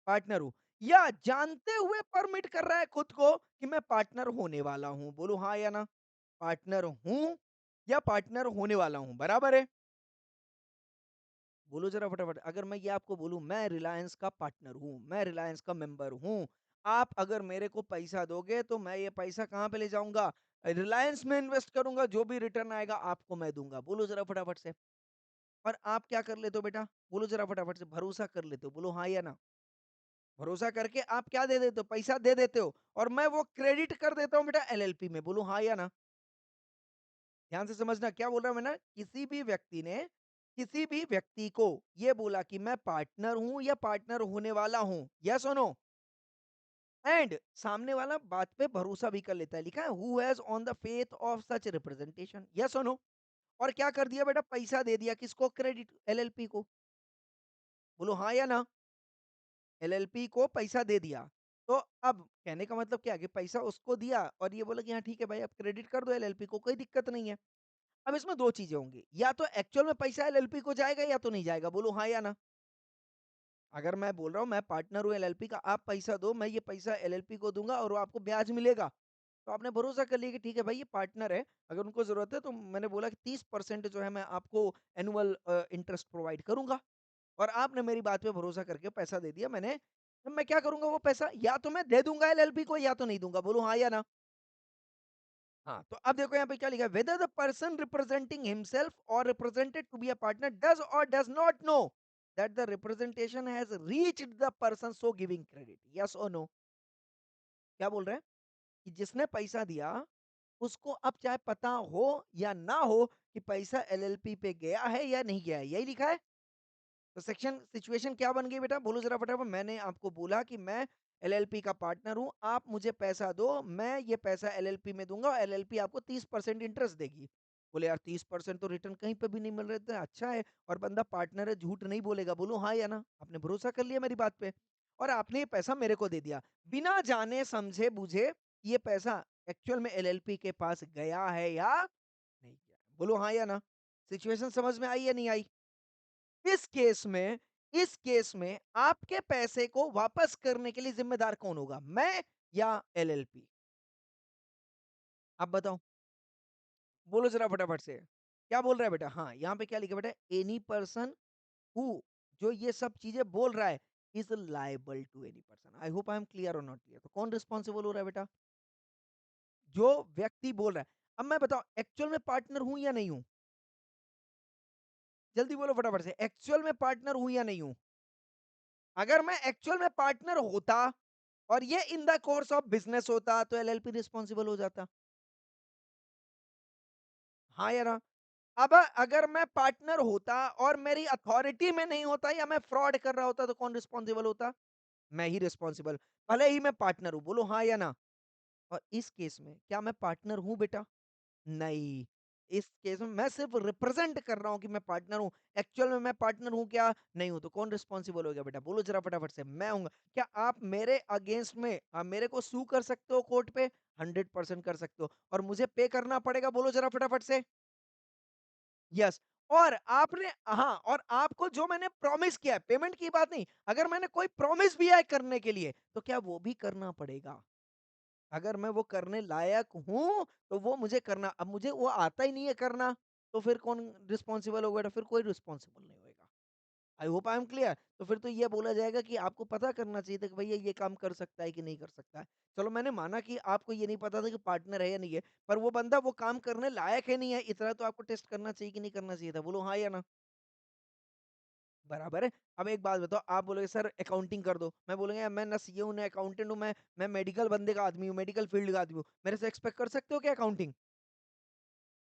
पार्टनर हूं। या जानते हुए परमिट कर रहा है खुद को कि मैं पार्टनर होने वाला हूं। बोलो हाँ या ना? पार्टनर हूं या पार्टनर होने वाला हूं, बराबर है? बोलो जरा फटाफट। अगर मैं ये आपको बोलूं मैं रिलायंस का पार्टनर हूं, मैं रिलायंस का मेंबर हूं, आप अगर मेरे को पैसा दोगे तो मैं ये पैसा कहां पे ले जाऊंगा? रिलायंस में इन्वेस्ट करूंगा, जो भी रिटर्न आएगा आपको मैं दूंगा। बोलो जरा फटाफट से। और आप क्या कर लेते हो बेटा? बोलो जरा फटाफट से। भरोसा कर लेते हो। बोलो हाँ या ना? भरोसा करके आप क्या दे देते हो? पैसा दे देते हो और मैं वो क्रेडिट कर देता हूं बेटा एलएलपी में। बोलो हाँ या ना? ध्यान से समझना क्या बोल रहा हूं मैं ना। किसी भी व्यक्ति को ये बोला कि मैं पार्टनर हूं या पार्टनर होने वाला हूं, यस और नो? एंड सामने वाला बात पे भरोसा भी कर लेता है, लिखा है who has on the faith of such representation, yes और नो? और क्या कर दिया बेटा? पैसा दे दिया किसको? क्रेडिट एलएलपी को। बोलो हाँ या ना? एलएलपी को पैसा दे दिया। तो अब कहने का मतलब क्या है कि पैसा उसको दिया और ये बोला कि हाँ ठीक है भाई, आप क्रेडिट कर दो एलएलपी को, कोई दिक्कत नहीं है। अब इसमें 2 चीज़ें होंगी, या तो एक्चुअल में पैसा एलएलपी को जाएगा या तो नहीं जाएगा। बोलो हाँ या ना? अगर मैं बोल रहा हूँ मैं पार्टनर हूँ एलएलपी का, आप पैसा दो, मैं ये पैसा एलएलपी को दूँगा और वो आपको ब्याज मिलेगा। तो आपने भरोसा कर लिया कि ठीक है भाई ये पार्टनर है, अगर उनको ज़रूरत है तो मैंने बोला कि 30% जो है मैं आपको एनुअल इंटरेस्ट प्रोवाइड करूँगा। और आपने मेरी बात पे भरोसा करके पैसा दे दिया मैंने, अब मैं क्या करूँगा वो पैसा? या तो मैं दे दूँगा एलएलपी को या तो नहीं दूँगा। बोलो हाँ या ना? हाँ, तो अब देखो यहाँ पे क्या लिखा है, whether the person representing himself or represented to be a partner does or does not know that the representation has reached the person so giving credit, yes और नो? क्या बोल रहे हैं कि जिसने पैसा दिया उसको अब चाहे पता हो या ना हो कि पैसा एलएलपी पे गया है या नहीं गया है, यही लिखा है। तो सेक्शन सिचुएशन क्या बन गई बेटा? बोलो जरा फटाफट। मैंने आपको बोला कि मैं एलएलपी का पार्टनर हूं, आप मुझे पैसा दो, मैं ये पैसा एलएलपी में दूंगा और एलएलपी आपको 30% इंटरेस्ट देगी। बोले यार 30% तो रिटर्न कहीं पे भी नहीं मिल रहे थे, अच्छा है। और बंदा पार्टनर है, झूठ नहीं बोलेगा। बोलो हाँ या ना? आपने भरोसा कर लिया मेरी बात पे और आपने ये पैसा मेरे को दे दिया बिना जाने समझे बुझे। ये पैसा एक्चुअल में एलएलपी के पास गया है या नहीं गया? बोलो हाँ या ना? सिचुएशन समझ में आई या नहीं आई? इस केस में इस केस में आपके पैसे को वापस करने के लिए ज़िम्मेदार कौन होगा? मैं या एलएलपी? आप बताओ। बोलो ज़रा फटाफट से। क्या बोल रहा है बेटा? हाँ, यहाँ पे क्या लिखा है बेटा? एनी पर्सन हू जो ये सब चीज़ें बोल रहा है is liable to any person. I hope I am clear और नॉट क्लियर? तो कौन रिस्पॉन्सिबल हो रहा है बेटा? जो व्यक्ति बोल रहा है। अब मैं बताऊँ एक्चुअल में पार्टनर हूँ या नहीं हूँ? जल्दी बोलो फटाफट से। एक्चुअल में पार्टनर हूँ या नहीं हूँ? अगर मैं एक्चुअल में पार्टनर होता और ये इन द कोर्स ऑफ बिज़नेस होता तो एलएलपी रिस्पॉन्सिबल हो जाता। हाँ या ना? अब अगर मैं पार्टनर होता और मेरी अथॉरिटी में नहीं होता या मैं फ्रॉड कर रहा होता तो कौन रिस्पॉन्सिबल होता? मैं ही रिस्पॉन्सिबल। भले ही मैं पार्टनर हूँ, बोलो हाँ या ना? और इस केस में क्या मैं पार्टनर हूँ बेटा? नहीं। इस केस में मैं सिर्फ रिप्रेजेंट कर रहा हूँ कि मैं पार्टनर हूँ। एक्चुअल में मैं पार्टनर हूँ क्या? नहीं हूँ। तो कौन रिस्पॉन्सिबल हो गया बेटा? बोलो ज़रा फटाफट से। मैं हूँगा। क्या आप मेरे अगेंस्ट में मेरे को सू कर सकते हो कोर्ट पे? 100% कर सकते हो और मुझे पे करना पड़ेगा, बोलो ज़रा फटाफट से। यस। और आपने हाँ, और आपको जो मैंने प्रॉमिस किया है, पेमेंट की बात नहीं, अगर मैंने कोई प्रॉमिस भी है करने के लिए, तो क्या वो भी करना पड़ेगा? अगर मैं वो करने लायक हूँ, तो वो मुझे करना अब मुझे वो आता ही नहीं है करना, तो फिर कौन रिस्पॉन्सिबल होगा? तो फिर कोई रिस्पॉन्सिबल नहीं होएगा। आई होप आई एम क्लियर। तो फिर तो ये बोला जाएगा कि आपको पता करना चाहिए था कि भैया ये काम कर सकता है कि नहीं कर सकता है। चलो मैंने माना कि आपको ये नहीं पता था कि पार्टनर है या नहीं है, पर वो बंदा वो काम करने लायक है नहीं है, इतना तो आपको टेस्ट करना चाहिए कि नहीं करना चाहिए था? बोलो हाँ या ना? बराबर है। अब एक बात बताओ, आप बोलोगे सर अकाउंटिंग कर दो, मैं बोलूँगा यार मैं ना सीए हूँ, ना अकाउंटेंट हूँ, मैं मेडिकल बंदे का आदमी हूँ, मेडिकल फील्ड का आदमी हूँ। मेरे से एक्सपेक्ट कर सकते हो क्या अकाउंटिंग?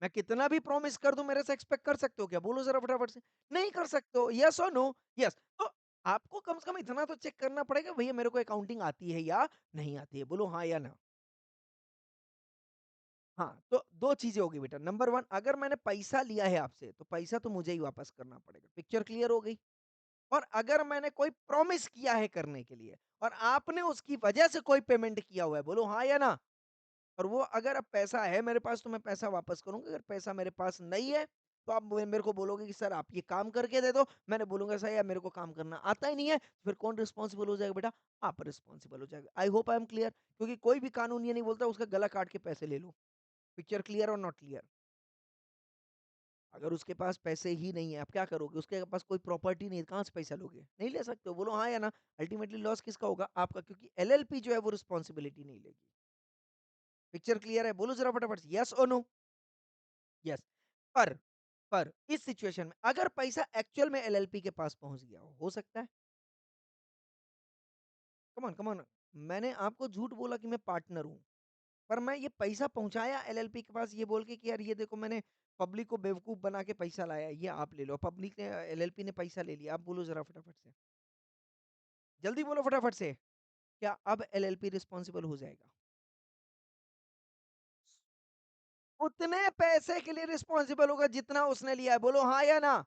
मैं कितना भी प्रॉमिस कर दूँ, मेरे से एक्सपेक्ट कर सकते हो क्या? बोलो ज़रा फटाफट से। नहीं कर सकते हो, येस और नो? येस। तो आपको कम से कम इतना तो चेक करना पड़ेगा भैया मेरे को अकाउंटिंग आती है या नहीं आती है? बोलो हाँ या ना? हाँ, तो 2 चीज़ें होगी बेटा। नंबर 1 अगर मैंने पैसा लिया है आपसे, तो पैसा तो मुझे ही वापस करना पड़ेगा। पिक्चर क्लियर हो गई? और अगर मैंने कोई प्रॉमिस किया है करने के लिए और आपने उसकी वजह से कोई पेमेंट किया हुआ है, बोलो हाँ या ना? और वो अगर अब पैसा है मेरे पास तो मैं पैसा वापस करूँगा, अगर पैसा मेरे पास नहीं है, तो आप मेरे को बोलोगे कि सर आप ये काम करके दे दो, मैंने बोलूँगा सर यार मेरे को काम करना आता ही नहीं है, फिर कौन रिस्पॉन्सिबल हो जाएगा बेटा? आप रिस्पॉन्सिबल हो जाएगा। I hope I am clear क्योंकि कोई भी कानून ये नहीं बोलता उसका गला काट के पैसे ले लो। पिक्चर क्लियर और नॉट क्लियर? अगर उसके पास पैसे ही नहीं है, आप क्या करोगे? उसके पास कोई प्रॉपर्टी नहीं है, कहाँ से पैसा लोगे? नहीं ले सकते हो, बोलो हाँ या ना? अल्टीमेटली लॉस किसका होगा? आपका क्योंकि एलएलपी जो है वो रिस्पॉन्सिबिलिटी नहीं लेगी। पिक्चर क्लियर है? बोलो ज़रा फटाफट से येस और नो? येस। पर इस सिचुएशन में अगर पैसा एक्चुअल में एलएलपी के पास पहुँच गया हो सकता है? कम ऑन मैंने आपको झूठ बोला कि मैं पार्टनर हूँ, पर मैं ये पैसा पहुँचाया एलएलपी के पास ये बोल के कि यार ये देखो मैंने पब्लिक को बेवकूफ़ बना के पैसा लाया, ये आप ले लो। पब्लिक ने एलएलपी ने पैसा ले लिया। आप बोलो ज़रा फटाफट से। जल्दी बोलो फटाफट से। क्या अब एलएलपी रिस्पॉन्सिबल हो जाएगा? उतने पैसे के लिए रिस्पॉन्सिबल होगा जितना उसने लिया है। बोलो हाँ या ना?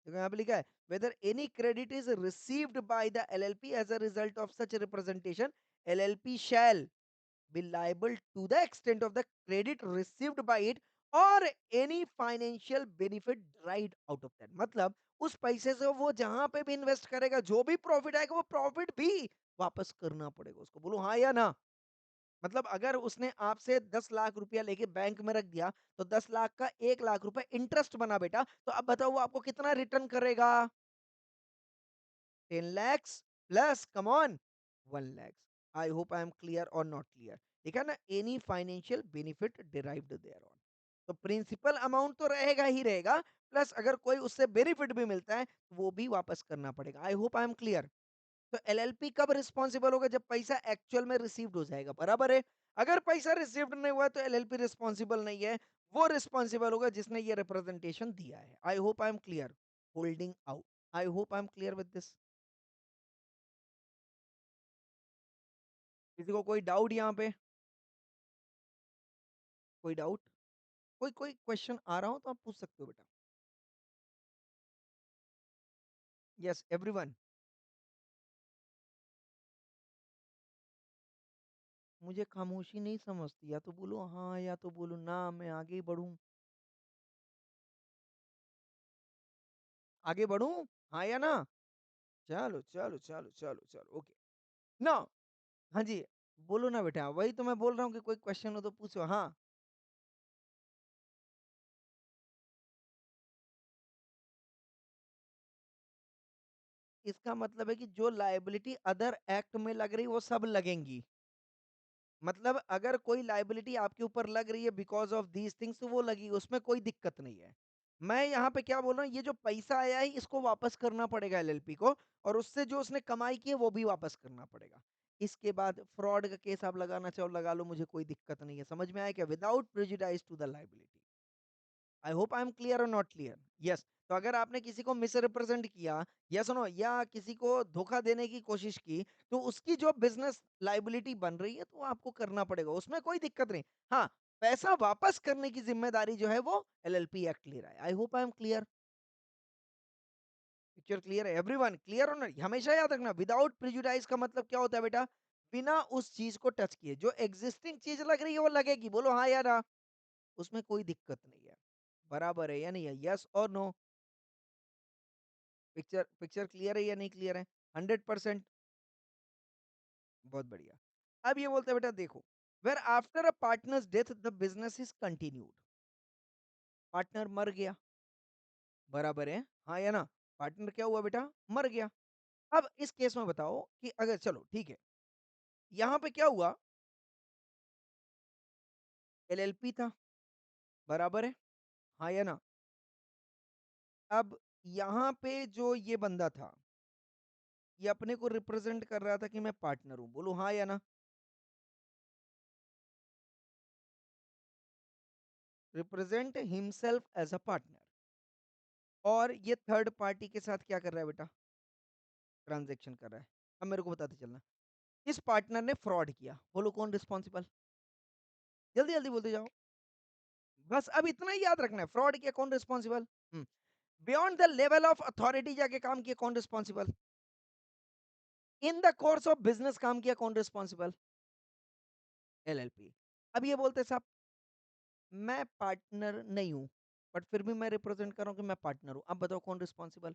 देखो यहाँ पे लिखा है whether any credit is received by the LLP as a result of such representation LLP shall be liable to the extent of the credit received by it or any financial benefit derived out of that. मतलब उस पैसे से वो जहां पे भी invest करेगा जो भी प्रॉफिट आएगा वो प्रॉफिट भी वापस करना पड़ेगा उसको। बोलो हाँ या ना? मतलब अगर उसने आपसे 10 लाख रुपया लेके बैंक में रख दिया, तो 10 लाख का 1 लाख रुपए इंटरेस्ट बना बेटा, तो अब बताओ वो आपको कितना रिटर्न करेगा? 10 lakhs plus come on 1 lakhs। I hope I am clear और नॉट क्लियर? ठीक है ना? Any financial benefit derived thereon. तो प्रिंसिपल अमाउंट तो रहेगा ही रहेगा, प्लस अगर कोई उससे बेनिफिट भी मिलता है, वो भी वापस करना पड़ेगा। आई होप आई एम क्लियर? तो एलएलपी कब रिस्पॉन्सिबल होगा? जब पैसा एक्चुअल में रिसीव्ड हो जाएगा, बराबर है? अगर पैसा रिसीव्ड नहीं हुआ तो एलएलपी रिस्पॉन्सिबल नहीं है, वो रिस्पॉन्सिबल होगा जिसने ये रिप्रेजेंटेशन दिया है। आई hope I am clear. Holding out. I hope I am clear with this. किसी को कोई डाउट यहाँ पे? कोई डाउट? कोई कोई क्वेश्चन आ रहा हो तो आप पूछ सकते हो बेटा। Yes everyone. मुझे खामोशी नहीं समझती, या तो बोलो हाँ या तो बोलो ना, मैं आगे बढ़ूं। आगे बढ़ूँ? हाँ या ना? चलो, चलो, चलो, चलो, चलो, ओके। नाउ हाँ जी, बोलो ना बेटा, वही तो मैं बोल रहा हूँ कि कोई क्वेश्चन हो तो पूछो। हाँ, इसका मतलब है कि जो लायबिलिटी अदर एक्ट में लग रही है, वो सब लगेंगी। मतलब अगर कोई लायबिलिटी आपके ऊपर लग रही है बिकॉज़ ऑफ दीज़ थिंग्स तो वो लगी, उसमें कोई दिक्कत नहीं है। मैं यहाँ पे क्या बोल रहा हूँ, ये जो पैसा आया है इसको वापस करना पड़ेगा एलएलपी को और उससे जो उसने कमाई की है वो भी वापस करना पड़ेगा। इसके बाद फ्रॉड का केस आप लगाना चाहो लगा लो, मुझे कोई दिक्कत नहीं है। समझ में आया क्या? Without prejudice to the liability. I hope I am clear और नॉट क्लियर? यस। तो अगर आपने किसी को मिसरिप्रेजेंट किया या सुनो या किसी को धोखा देने की कोशिश की तो उसकी जो बिजनेस लाइबिलिटी बन रही है तो वो आपको करना पड़ेगा, उसमें कोई दिक्कत नहीं। हाँ, पैसा वापस करने की जिम्मेदारी जो है वो एलएलपी एक्ट ले रहा है। आई hope I am clear. Picture clear है? एवरीवन क्लियर हो ना? हमेशा याद रखना विदाउट प्रिजुडाइज का मतलब क्या होता है बेटा? बिना उस चीज को टच किए जो एग्जिस्टिंग चीज लग रही है वो लगेगी। बोलो हाँ या ना? उसमें कोई दिक्कत नहीं है। बराबर है या नहीं है? यस और नो? पिक्चर पिक्चर क्लियर है या नहीं क्लियर है? 100%। बहुत बढ़िया। अब ये बोलते हैं बेटा देखो, where after a partner's death the business is continued. Partner मर गया, बराबर है, हाँ या ना? पार्टनर क्या हुआ बेटा? मर गया। अब इस केस में बताओ कि अगर चलो ठीक है, यहाँ पे क्या हुआ? एलएलपी था, बराबर है, हाँ या ना? अब यहाँ पे जो ये बंदा था, ये अपने को रिप्रेजेंट कर रहा था कि मैं पार्टनर हूं। बोलो हाँ या ना? Represent himself as a partner. और ये थर्ड पार्टी के साथ क्या कर रहा है बेटा? ट्रांजैक्शन कर रहा है। अब मेरे को बताते चलना, इस पार्टनर ने फ्रॉड किया, बोलो कौन रिस्पॉन्सिबल? जल्दी जल्दी बोलते जाओ। बस अब इतना ही याद रखना है, फ्रॉड किया कौन responsible? Beyond the level of authority जाके काम किया कौन responsible? In the course of business काम किया कौन रिस्पॉन्सिबल? एलएलपी। अब ये बोलते साहब मैं पार्टनर नहीं हूं बट फिर भी मैं रिप्रेजेंट कर रहा हूं कि मैं पार्टनर हूं। अब बताओ कौन रिस्पॉन्सिबल?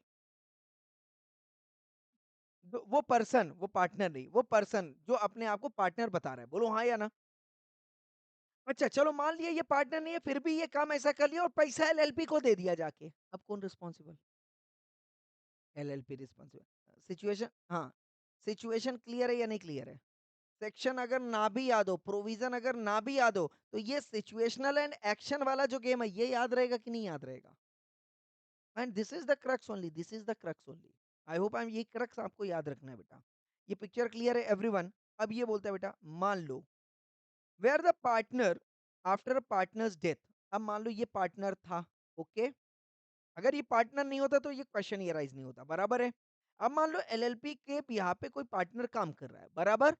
वो पर्सन, वो पार्टनर नहीं, वो पर्सन जो अपने आप को पार्टनर बता रहा है। बोलो हाँ या ना? अच्छा चलो मान लिया ये पार्टनर नहीं है फिर भी ये काम ऐसा कर लिया और पैसा एलएलपी को दे दिया जाके। अब कौन रिस्पॉन्सिबल? LLP responsible. सिचुएशन हाँ, सिचुएशन क्लियर है या नहीं क्लियर है? सेक्शन अगर ना भी याद हो, प्रोविजन अगर ना भी याद हो, तो ये सिचुएशनल एंड एक्शन वाला जो गेम है ये याद रहेगा कि नहीं याद रहेगा? And this is the crux only, this is the crux only. I hope I M, ये क्रक्स आपको याद रखना है बेटा। ये पिक्चर क्लियर है एवरीवन? अब ये बोलता है बेटा मान लो where the partner after partner's death. अब मान लो ये पार्टनर था, ओके? अगर ये पार्टनर नहीं होता तो ये क्वेश्चन ही राइज नहीं होता, बराबर है? अब मान लो एलएलपी के यहाँ पे कोई पार्टनर काम कर रहा है, बराबर?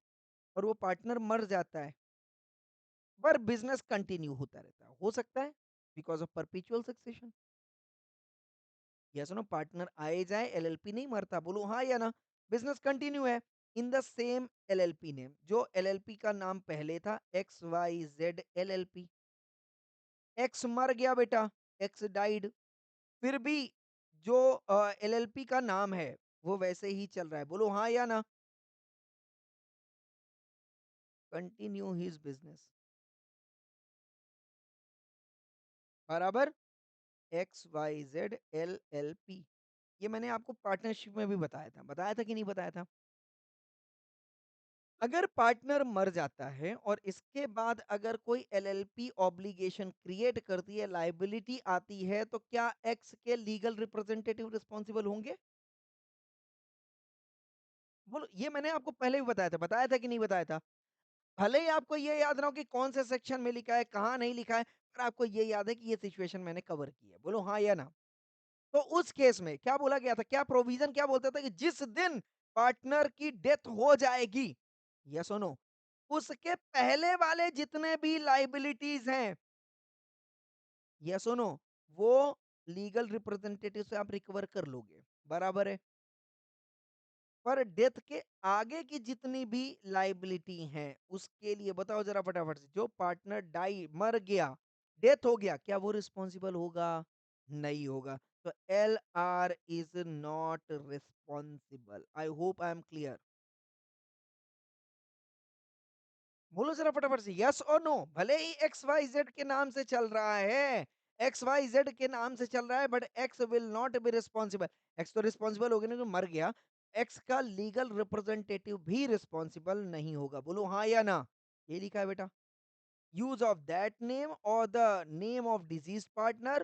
और वो पार्टनर मर जाता है पर बिजनेस कंटिन्यू होता रहता है, हो सकता है बिकॉज ऑफ परपेचुअल सक्सेशन। या सुनो, पार्टनर आए जाए एलएलपी नहीं मरता। बोलो हाँ या ना? बिजनेस कंटिन्यू है in the same LLP name. जो एलएलपी का नाम पहले था X Y Z LLP, X मर गया बेटा, एक्स डाइड, फिर भी जो एलएलपी का नाम है वो वैसे ही चल रहा है। बोलो हाँ या ना? कंटिन्यू हिज बिजनेस, बराबर, X Y Z L L P. ये मैंने आपको पार्टनरशिप में भी बताया था कि नहीं बताया था? अगर पार्टनर मर जाता है और इसके बाद अगर कोई एलएलपी ऑब्लिगेशन क्रिएट करती है, लायबिलिटी आती है, तो क्या एक्स के लीगल रिप्रेजेंटेटिव रिस्पॉन्सिबल होंगे? बोलो, ये मैंने आपको पहले भी बताया था कि नहीं बताया था? भले ही आपको ये याद ना हो कि कौन से सेक्शन में लिखा है, कहाँ नहीं लिखा है, पर आपको ये याद है कि ये सिचुएशन मैंने कवर की है। बोलो हाँ या ना? तो उस केस में क्या बोला गया था? क्या प्रोविजन क्या बोलता था कि जिस दिन पार्टनर की डेथ हो जाएगी, यस और नो, उसके पहले वाले जितने भी लायबिलिटीज हैं, यस और नो, वो लीगल रिप्रेजेंटेटिव से आप रिकवर कर लोगे, बराबर है? पर डेथ के आगे की जितनी भी लायबिलिटी हैं, उसके लिए बताओ जरा फटाफट से, जो पार्टनर डाई मर गया, डेथ हो गया, क्या वो रिस्पॉन्सिबल होगा? नहीं होगा। So LR is not responsible. I hope I am clear. बोलो जरा फटाफट से यस और नो। भले ही एक्स वाई जेड के नाम से चल रहा है, एक्स वाई जेड के नाम से चल रहा है, but x will not be responsible. X तो रिस्पॉन्सिबल हो गया ना, जो मर गया। एक्स का लीगल रिप्रेजेंटेटिव भी रिस्पॉन्सिबल नहीं होगा। बोलो हाँ या ना। ये लिखा है बेटा। use of that name or the name of deceased partner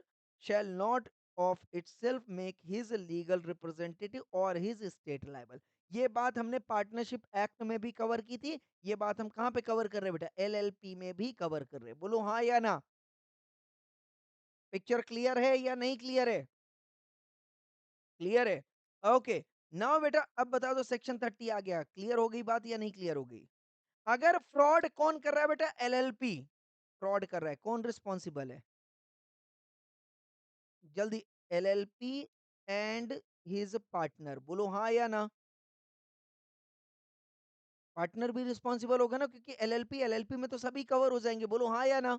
shall not of itself make his legal representative or his state liable। ये बात हमने पार्टनरशिप एक्ट में भी कवर की थी। ये बात हम कहाँ पे कवर कर रहे हैं बेटा? एलएलपी में भी कवर कर रहे हैं। बोलो हाँ या ना। पिक्चर क्लियर है या नहीं क्लियर है? क्लियर है। ओके। नाउ बेटा अब बता दो, सेक्शन 30 आ गया, क्लियर हो गई बात या नहीं क्लियर हो गई? अगर फ्रॉड कौन कर रहा है बेटा? एलएलपी फ्रॉड कर रहा है, कौन रिस्पॉन्सिबल है? जल्दी। LLP and his partner. बोलो हाँ या ना। पार्टनर भी रिस्पॉन्सिबल होगा ना, क्योंकि एलएलपी एलएलपी में तो सभी कवर हो जाएंगे। बोलो हाँ या ना।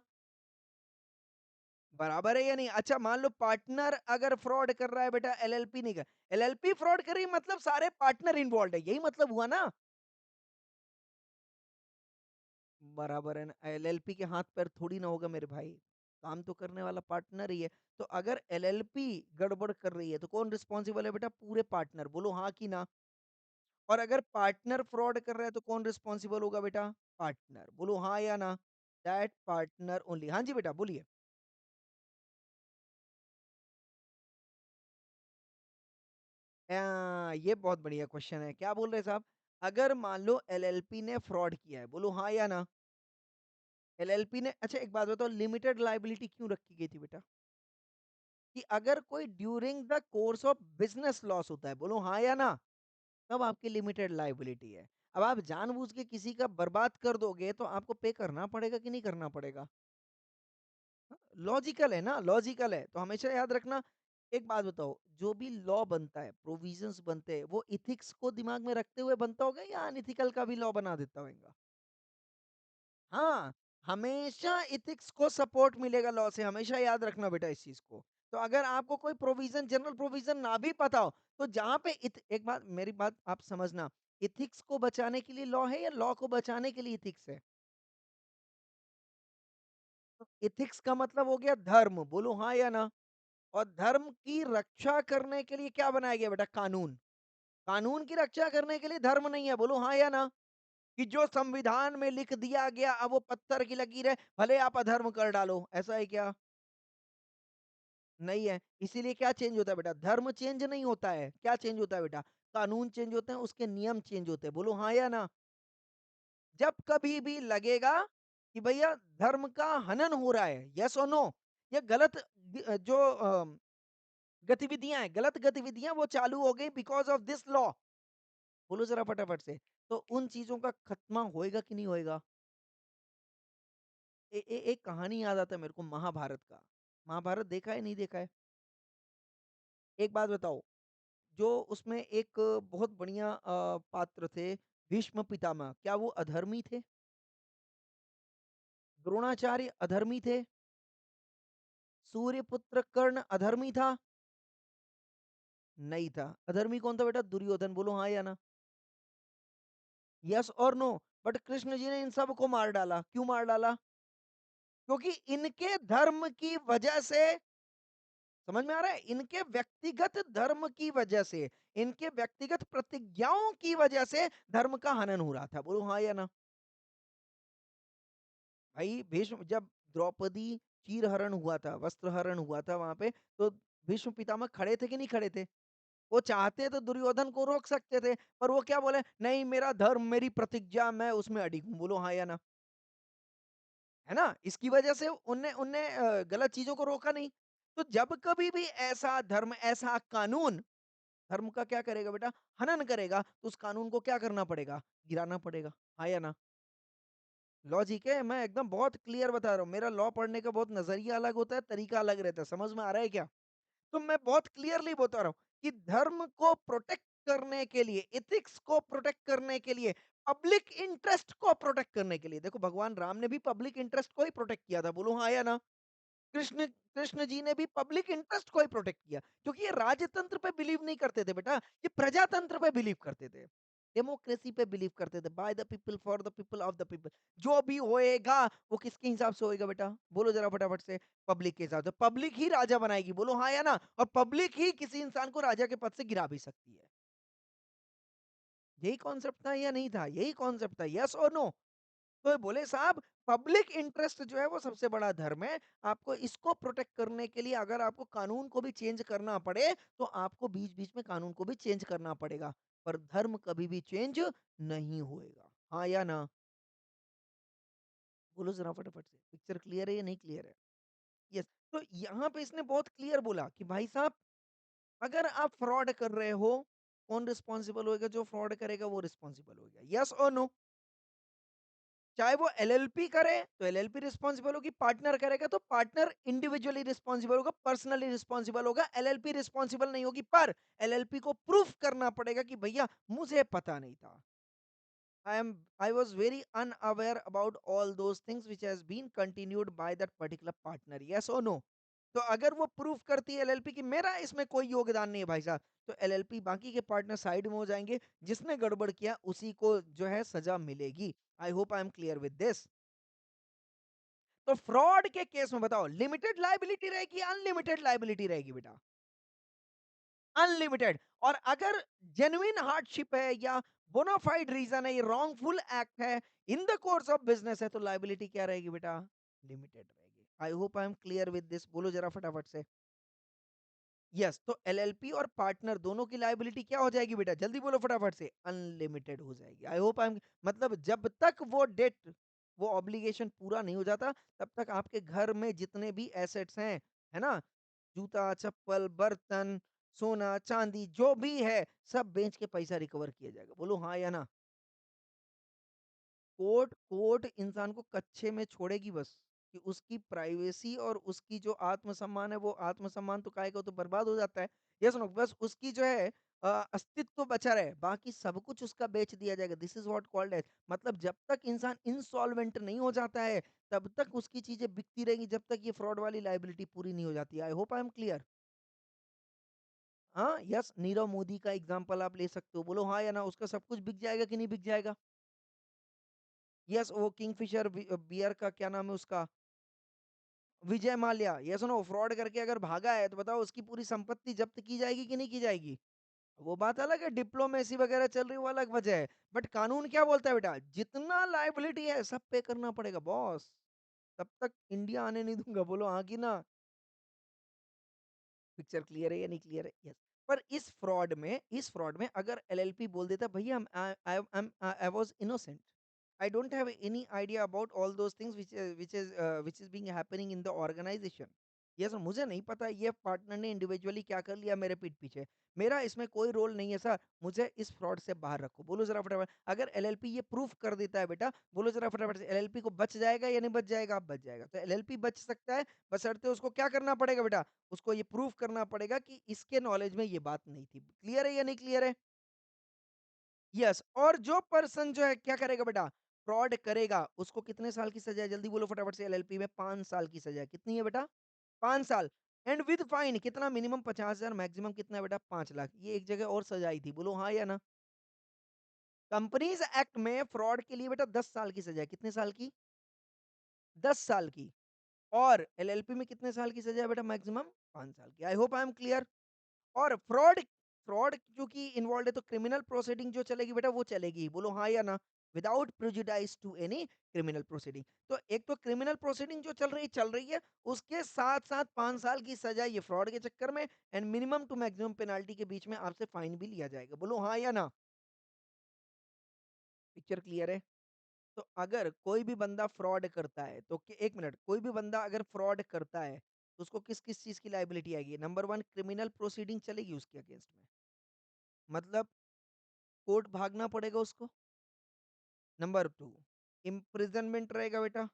बराबर है या नहीं? अच्छा मान लो पार्टनर अगर फ्रॉड कर रहा है बेटा, एलएलपी नहीं कर, एलएलपी फ्रॉड कर रही है, मतलब सारे पार्टनर इन्वॉल्व है, यही मतलब हुआ ना। बराबर है ना, एलएलपी के हाथ पैर थोड़ी ना होगा मेरे भाई, काम तो करने वाला पार्टनर ही है। तो अगर एलएलपी गड़बड़ कर रही है तो कौन रिस्पॉन्सिबल है बेटा? पूरे पार्टनर। बोलो हाँ कि ना। और अगर पार्टनर फ्रॉड कर रहा है तो कौन रिस्पॉन्सिबल होगा बेटा? पार्टनर। बोलो हाँ या ना। That partner only. हाँ जी बेटा बोलिए। ये बहुत बढ़िया क्वेश्चन है। क्या बोल रहे हैं साहब? अगर मान लो एलएलपी ने फ्रॉड किया है, बोलो हाँ या ना। एलएलपी ने, अच्छा एक बात बताओ, लिमिटेड लाइबिलिटी क्यों रखी गई थी बेटा? कि अगर कोई during the course of business loss होता है, बोलो हाँ या ना, तब आपकी लिमिटेड लाइबिलिटी है। अब आप जानबूझ के किसी का बर्बाद कर दोगे तो आपको पे करना पड़ेगा कि नहीं करना पड़ेगा? लॉजिकल है ना, लॉजिकल है। तो हमेशा याद रखना। एक बात बताओ, जो भी लॉ बनता है, प्रोविजंस बनते हैं, वो इथिक्स को दिमाग में रखते हुए बनता होगा या अनइथिकल का भी लॉ बना देता होगा? हाँ, हमेशा इथिक्स को सपोर्ट मिलेगा लॉ से, हमेशा याद रखना बेटा इस चीज को। तो अगर आपको कोई प्रोविजन, जनरल प्रोविजन ना भी पता हो, तो जहां पे एक बात, मेरी बात आप समझना, इथिक्स को बचाने के लिए लॉ है या लॉ को बचाने के लिए इथिक्स है? इथिक्स का मतलब हो गया धर्म। बोलो हाँ या ना। और धर्म की रक्षा करने के लिए क्या बनाया गया बेटा? कानून। कानून की रक्षा करने के लिए धर्म नहीं है। बोलो हाँ या ना। कि जो संविधान में लिख दिया गया अब वो पत्थर की लकीर है, भले आप अधर्म कर डालो, ऐसा है क्या? नहीं है। इसीलिए क्या चेंज होता है बेटा? धर्म चेंज नहीं होता है, क्या चेंज होता है बेटा? कानून चेंज होते हैं, उसके नियम चेंज होते हैं। बोलो हाँ या ना। जब कभी भी लगेगा कि भैया धर्म का हनन हो रहा है, यस और नो, ये गलत जो गतिविधियां हैं, गलत गतिविधियां वो चालू हो गई बिकॉज ऑफ दिस लॉ, बोलो जरा फटाफट से, तो उन चीजों का खत्मा होएगा कि नहीं होएगा? एक कहानी याद आता है मेरे को, महाभारत का। महाभारत देखा है नहीं देखा है? एक बात बताओ, जो उसमें एक बहुत बढ़िया पात्र थे, भीष्म पितामह, क्या वो अधर्मी थे? द्रोणाचार्य अधर्मी थे? सूर्यपुत्र कर्ण अधर्मी था? नहीं था। अधर्मी कौन था बेटा? दुर्योधन। बोलो हाँ या ना। यस और नो। बट कृष्ण जी ने इन सब को मार डाला, क्यों मार डाला? क्योंकि इनके धर्म की वजह से, समझ में आ रहा है, इनके व्यक्तिगत धर्म की वजह से, इनके व्यक्तिगत प्रतिज्ञाओं की वजह से धर्म का हनन हो रहा था। बोलो हाँ या ना। भाई भीष्म, जब द्रौपदी चीर हरण हुआ था, वस्त्र हरण हुआ था वहां पे, तो भीष्म पितामह खड़े थे कि नहीं खड़े थे? वो चाहते तो दुर्योधन को रोक सकते थे, पर वो क्या बोले? नहीं, मेरा धर्म, मेरी प्रतिज्ञा, मैं उसमें अडिग हूं। बोलो हाँ या ना। है ना? इसकी वजह से उनने उनने गलत चीजों को रोका नहीं। तो जब कभी भी ऐसा धर्म, ऐसा कानून धर्म का क्या करेगा बेटा? हनन करेगा, तो उस कानून को क्या करना पड़ेगा? गिराना पड़ेगा। हाँ या ना? लॉजिक है, मैं एकदम बहुत क्लियर बता रहा हूँ। मेरा लॉ पढ़ने का बहुत नजरिया अलग होता है, तरीका अलग रहता है। समझ में आ रहा है क्या? तो मैं बहुत क्लियरली बता रहा हूँ कि धर्म को प्रोटेक्ट करने के लिए, एथिक्स को प्रोटेक्ट करने के लिए, पब्लिक इंटरेस्ट को प्रोटेक्ट करने के लिए, देखो भगवान राम ने भी पब्लिक इंटरेस्ट को ही प्रोटेक्ट किया था। बोलो हाँ या ना। कृष्ण कृष्ण जी ने भी पब्लिक इंटरेस्ट को ही प्रोटेक्ट किया क्योंकि ये राजतंत्र पे बिलीव नहीं करते थे बेटा, ये प्रजातंत्र पे बिलीव करते थे, डेमोक्रेसी पे बिलीव करते थे, by the people for the people of the people. जो भी होएगा वो किसके हिसाब से होएगा बेटा, बोलो जरा फटाफट से। पब्लिक के हिसाब से, पब्लिक ही राजा बनाएगी, बोलो हाँ या ना। और पब्लिक ही किसी इंसान को राजा के पद से गिरा भी सकती है। यही कॉन्सेप्ट था या नहीं था, यही कॉन्सेप्ट था, यस और नो। तो ये बोले साहब पब्लिक इंटरेस्ट जो है वो सबसे बड़ा धर्म है। आपको इसको प्रोटेक्ट करने के लिए अगर आपको कानून को भी चेंज करना पड़े, तो आपको बीच-बीच में कानून को भी चेंज करना पड़ेगा। पर धर्म कभी भी चेंज नहीं होएगा। हाँ या ना? बोलो ज़रा फटाफट से। पिक्चर क्लियर है या नहीं क्लियर है? यस। तो यहाँ पे इसने बहुत क्लियर बोला कि भाई साहब अगर आप फ्रॉड कर रहे हो, कौन रिस्पॉन्सिबल होएगा? जो फ्रॉड करेगा वो रिस्पॉन्सिबल होएगा। यस और नो? चाहे वो एलएलपी करे तो एलएलपी रिस्पॉन्सिबल होगी, पार्टनर करेगा तो पार्टनर इंडिविजुअली रिस्पॉन्सिबल होगा, पर्सनली रिस्पॉन्सिबल होगा, एलएलपी रिस्पॉन्सिबल नहीं होगी। पर एलएलपी को प्रूफ करना पड़ेगा कि भैया मुझे पता नहीं था। I was very unaware about all those things which has been continued by that particular partner. Yes or no? तो अगर वो प्रूफ करती है एलएलपी कि मेरा इसमें कोई योगदान नहीं है भाई साहब, तो एलएलपी बाकी के पार्टनर साइड में हो जाएंगे, जिसने गड़बड़ किया उसी को जो है सजा मिलेगी। आई hope I am clear with this. तो फ्रॉड के केस में बताओ लिमिटेड लायबिलिटी रहेगी, अनलिमिटेड लायबिलिटी रहेगी बेटा? अनलिमिटेड। और अगर जेन्युइन हार्डशिप है या बोनाफाइड रीजन है, ये रॉन्गफुल एक्ट है, in the course of business है, तो लायबिलिटी क्या रहेगी बेटा? लिमिटेड रहेगी। आई hope I am clear with this. बोलो जरा फटाफट से। यस, तो एलएलपी और पार्टनर दोनों की लायबिलिटी क्या हो जाएगी बेटा? जल्दी बोलो फटाफट से। अनलिमिटेड हो जाएगी। आई होप आई एम, मतलब जब तक वो डेट, वो ऑब्लिगेशन पूरा नहीं हो जाता, तब तक आपके घर में जितने भी एसेट्स हैं, है ना? जूता, चप्पल, बर्तन, सोना, चांदी जो भी है, सब बेच के पैसा रिकवर किया जाएगा। बोलो हाँ या ना? कोर्ट कोर्ट इंसान को कच्छे में छोड़ेगी बस, कि उसकी प्राइवेसी और उसकी जो आत्मसम्मान है, वो आत्मसम्मान तो काहे का तो बर्बाद हो जाता है। ये सुनो, बस उसकी जो है अस्तित्व बचा रहे, बाकी सब कुछ उसका बेच दिया जाएगा। This is what called as, मतलब जब तक इंसान इंसॉल्वेंट नहीं हो जाता है, तब तक उसकी चीज़ें बिकती रहेंगी, जब तक ये फ्रॉड वाली लायबिलिटी पूरी नहीं हो जाती है। आई होप आई एम क्लियर। हाँ, यस, नीरव मोदी का एग्ज़ाम्पल आप ले सकते हो। बोलो हाँ या ना? उसका सब कुछ बिक जाएगा कि नहीं बिक जाएगा? यस, वो किंगफिशर बियर का क्या नाम है उसका? विजय माल्या। ये सुनो, फ्रॉड करके अगर भागा है तो बताओ उसकी पूरी संपत्ति जब्त की जाएगी कि नहीं की जाएगी? वो बात अलग है, डिप्लोमेसी वगैरह चल रही है, वो अलग वजह है। बट कानून क्या बोलता है बेटा? जितना लायबिलिटी है सब पे करना पड़ेगा बॉस। तब तक इंडिया आने नहीं दूँगा। बोलो हाँ कि ना? पिक्चर क्लियर है या नहीं क्लियर है? यस। पर इस फ्रॉड में अगर एलएलपी बोल देता भैया I was innocent. I don't have any idea about all those things which is being happening in the organization. Yes, मुझे नहीं पता ये पार्टनर ने इंडिविजुअली क्या कर लिया मेरे पीठ पीछे। मेरा इसमें कोई रोल नहीं है सर, मुझे इस फ्रॉड से बाहर रखो। बोलो ज़रा फटाफट, अगर एलएलपी ये प्रूफ कर देता है बेटा, बोलो ज़रा फटाफट से, एलएलपी को बच जाएगा या नहीं बच जाएगा? बच जाएगा। तो एलएलपी बच सकता है, बशर्ते उसको क्या करना पड़ेगा बेटा? उसको ये प्रूफ करना पड़ेगा कि इसके नॉलेज में ये बात नहीं थी। क्लियर है या नहीं क्लियर है? यस, और जो पर्सन जो है क्या करेगा बेटा? फ्रॉड करेगा, उसको कितने साल की सज़ा है? जल्दी बोलो फटाफट से। एलएलपी में 5 साल की सज़ा है। कितनी है बेटा? 5 साल। एंड विद फाइन कितना? मिनिमम 50,000, मैक्सिमम कितना है बेटा? 5 लाख। ये एक जगह और सज़ा आई थी, बोलो हाँ या ना? कंपनीज़ एक्ट में फ्रॉड के लिए बेटा 10 साल की सज़ा है। कितने साल की? 10 साल की। और एलएलपी में कितने साल की सज़ा है बेटा? मैक्सिमम 5 साल की। आई होप आई एम क्लियर। और फ्रॉड फ्रॉड क्योंकि इन्वॉल्व्ड है, तो क्रिमिनल प्रोसीडिंग जो चलेगी बेटा वो चलेगी। बोलो हाँ या ना? Without prejudice to any criminal proceeding. तो एक तो क्रिमिनल प्रोसीडिंग जो चल रही है, उसके साथ-साथ 5 साल की सज़ा ये फ्रॉड के चक्कर में, and minimum to maximum penalty के बीच में आपसे फाइन भी लिया जाएगा। बोलो हाँ या ना? पिक्चर क्लियर है? तो अगर कोई भी बंदा फ्रॉड करता है, तो 1 मिनट, कोई भी बंदा अगर फ्रॉड करता है, तो उसको किस-किस चीज़ की लायबिलिटी आएगी? नंबर 1, क्रिमिनल प्रोसीडिंग चलेगी उसके अगेंस्ट में। मतलब कोर्ट भागना पड़ेगा उसको। नंबर 2, इम्प्रिजनमेंट रहेगा बेटा।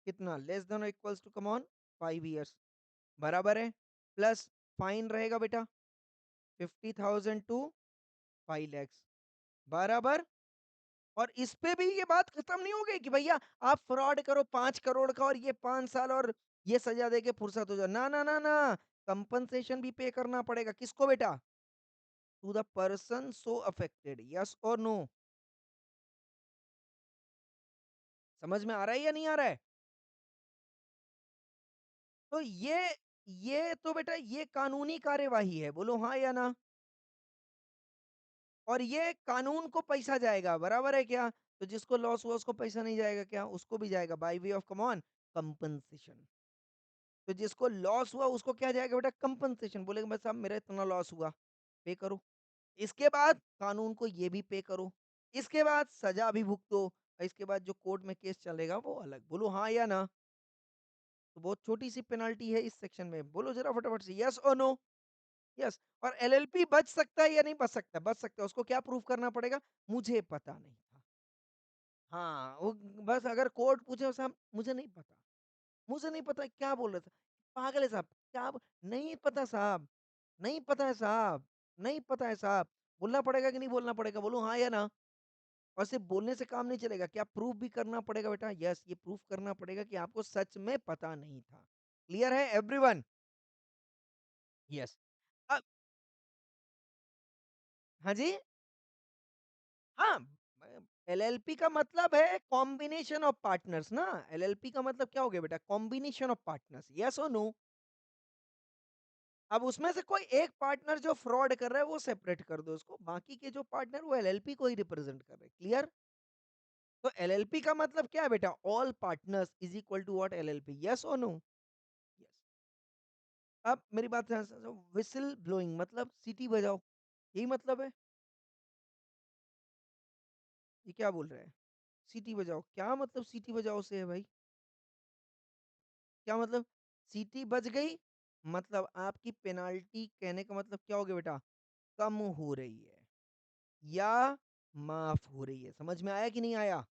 कितना? लेस देन और equals to, come on, 5 years. बराबर है? प्लस फाइन रहेगा बेटा 50,000 टू 5 lakhs। बराबर? और इस पे भी ये बात खत्म नहीं हो गई कि भैया आप फ्रॉड करो 5 करोड़ का और ये 5 साल और ये सजा दे के फुर्सत हो जाओ। ना, ना, ना, ना, कंपनसेशन भी पे करना पड़ेगा। किसको बेटा? To the person so affected, yes और नो? समझ में आ रहा है या नहीं आ रहा है? तो ये तो बेटा ये कानूनी कार्यवाही है, बोलो हाँ या ना? और ये कानून को पैसा जाएगा, बराबर है क्या? तो जिसको लॉस हुआ उसको पैसा नहीं जाएगा क्या? उसको भी जाएगा by way of come on compensation. तो जिसको लॉस हुआ उसको क्या जाएगा बेटा? कंपनसेशन। बोलेगा बस साहब मेरा इतना लॉस हुआ, पे करो। इसके बाद कानून को ये भी पे करो। इसके बाद सजा भी भुगतो और इसके बाद जो कोर्ट में केस चलेगा वो अलग। बोलो हाँ या ना? तो बहुत छोटी-सी पेनल्टी है इस सेक्शन में। बोलो ज़रा फटाफट से यस और नो? यस। और एलएलपी बच सकता है या नहीं बच सकता? बच सकता है। उसको क्या प्रूव करना पड़ेगा? मुझे पता नहीं था। हाँ, वो बस अगर कोर्ट पूछे साहब मुझे नहीं पता। मुझे नहीं पता क्या बोल रहे थे। पागल है साहब, क्या ब नहीं पता साहब, नहीं पता है साहब, नहीं पता है साहब। बोलना पड़ेगा कि नहीं बोलना पड़ेगा? बोलो हाँ या ना? और सिर्फ़ बोलने से काम नहीं चलेगा। क्या प्रूफ भी करना पड़ेगा बेटा? यस, ये प्रूफ करना पड़ेगा कि आपको सच में पता नहीं था। क्लियर है एवरीवन? यस। अब हाँ जी? हाँ, एलएलपी का मतलब है कॉम्बिनेशन ऑफ पार्टनर्स ना। एलएलपी का मतलब क्या हो गया बेटा? Combination of partners. यस और नो? अब उसमें से कोई एक पार्टनर जो फ्रॉड कर रहा है वो सेपरेट कर दो उसको। बाकी के जो पार्टनर वो एलएलपी को ही रिप्रेजेंट कर रहे हैं। क्लियर? तो एलएलपी का मतलब क्या है बेटा? All partners is equal to what? LLP. Yes और नो? यस। अब मेरी बात ध्यान से सुनो, व्हिसल ब्लोइंग मतलब सीटी बजाओ, यही मतलब है? ये क्या बोल रहा है? सीटी बजाओ, क्या मतलब सीटी बजाओ से है भाई? क्या मतलब? सीटी बज गई, मतलब आपकी पेनल्टी कहने का मतलब क्या हो गया बेटा? कम हो रही है या माफ़ हो रही है, समझ में आया कि नहीं आया?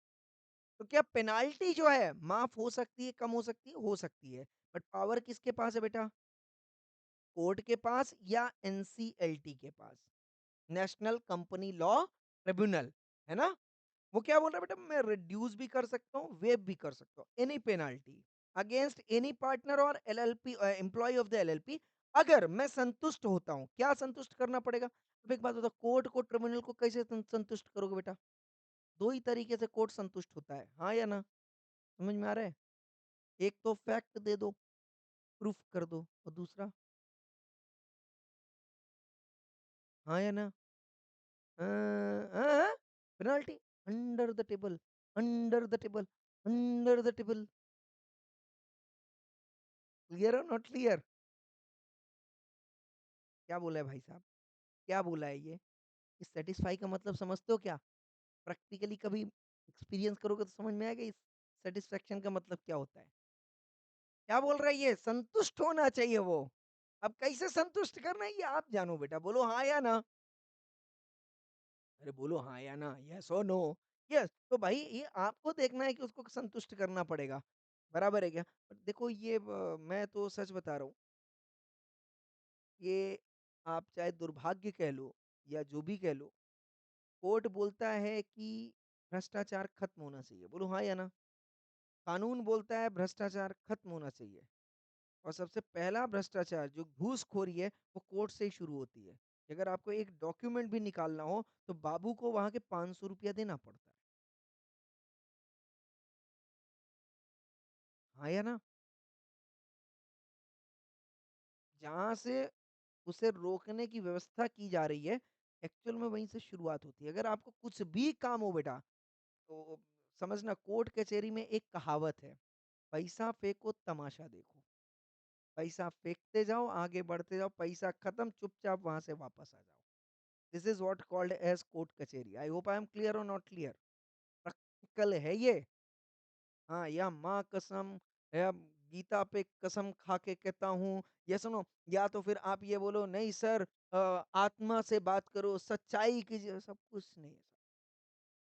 तो क्या पेनल्टी जो है माफ़ हो सकती है, कम हो सकती है? हो सकती है, बट पावर किसके पास है बेटा? कोर्ट के पास या एनसीएलटी के पास? नेशनल कंपनी लॉ ट्रिब्यूनल, है ना? वो क्या बोल रहा है बेटा? मैं रिड्यूस भी कर सकता हूँ, वेव भी कर सकता हूँ, any penalty against any partner or LLP employ of the LLP अगर मैं संतुष्ट होता हूँ। क्या संतुष्ट करना पड़ेगा? अब एक बात बताओ, कोर्ट को ट्रिब्यूनल को कैसे संतुष्ट करोगे बेटा? दो ही तरीके से कोर्ट संतुष्ट होता है, हाँ या ना? समझ में आ रहा है? एक तो फैक्ट दे दो, प्रूफ कर दो, और दूसरा हाँ या ना? Penalty under the table, under the table, under the table. Clear और नॉट क्लियर? क्या बोला है भाई साहब? क्या बोला है ये? इस सैटिस्फाई का मतलब समझते हो क्या? प्रैक्टिकली कभी एक्सपीरियंस करोगे तो समझ में आएगा इस सैटिस्फैक्शन का मतलब क्या होता है। क्या बोल रहा है ये? संतुष्ट होना चाहिए वो। अब कैसे संतुष्ट करना है ये आप जानो बेटा। बोलो हाँ या ना? अरे बोलो हाँ या ना? यस और नो? यस। तो भाई ये आपको देखना है कि उसको संतुष्ट करना पड़ेगा। बराबर है क्या? देखो ये मैं तो सच बता रहा हूँ, ये आप चाहे दुर्भाग्य कह लो या जो भी कह लो, कोर्ट बोलता है कि भ्रष्टाचार खत्म होना चाहिए। बोलो हाँ या ना? कानून बोलता है भ्रष्टाचार खत्म होना चाहिए। और सबसे पहला भ्रष्टाचार जो घूसखोरी है वो कोर्ट से ही शुरू होती है। अगर आपको एक डॉक्यूमेंट भी निकालना हो तो बाबू को वहां के 500 रुपया देना पड़ता है। हाँ या ना? जहां से उसे रोकने की व्यवस्था की जा रही है, एक्चुअल में वहीं से शुरुआत होती है। अगर आपको कुछ भी काम हो बेटा, तो समझना कोर्ट कचहरी में एक कहावत है, पैसा फेंको तमाशा देखो। पैसा फेंकते जाओ, आगे बढ़ते जाओ, पैसा खत्म, चुपचाप वहां से वापस आ जाओ। This is what called as court कचहरी। I hope I am clear और नॉट क्लियर? प्रैक्टिकल है ये। हाँ, या माँ कसम, या गीता पे कसम खा के कहता हूँ, या सुनो, या तो फिर आप ये बोलो नहीं सर, आत्मा से बात करो, सच्चाई कीजिए, सब कुछ नहीं है।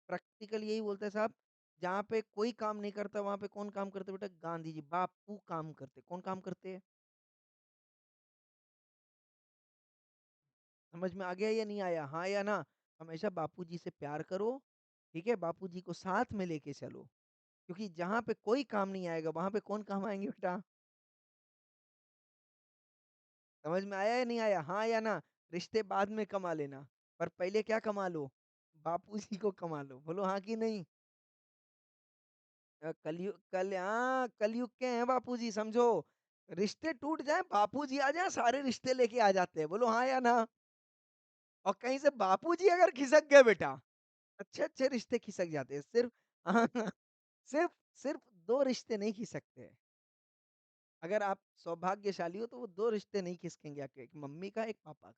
प्रैक्टिकल यही बोलता है साहब, जहाँ पे कोई काम नहीं करता वहां पे कौन काम करते बेटा? गांधी जी, बापू काम करते। कौन काम करते हैं? समझ में आ गया या नहीं आया? हाँ या ना? हमेशा बापू जी से प्यार करो, ठीक है? बापूजी को साथ में लेके चलो, क्योंकि जहाँ पे कोई काम नहीं आएगा, वहाँ पे कौन काम आएँगे बेटा? समझ में आया या नहीं आया? हाँ या ना? रिश्ते बाद में कमा लेना, पर पहले क्या कमा लो? बापूजी को कमा लो। बोलो हाँ कि नहीं? कलयुग के हैं बापूजी समझो। रिश्ते टूट जाएँ, बापूजी आ जाएँ, सारे रिश्ते लेके आ जाते हैं। बोलो हाँ या ना? और कहीं से बापूजी अगर खिसक गए बेटा, अच्छे-अच्छे रिश्ते खिसक जाते हैं। सिर्फ़ सिर्फ़ सिर्फ़ 2 रिश्ते नहीं खिसकते। अगर आप सौभाग्यशाली हो तो वो 2 रिश्ते नहीं खिसकेंगे आपके, एक मम्मी का, एक पापा का।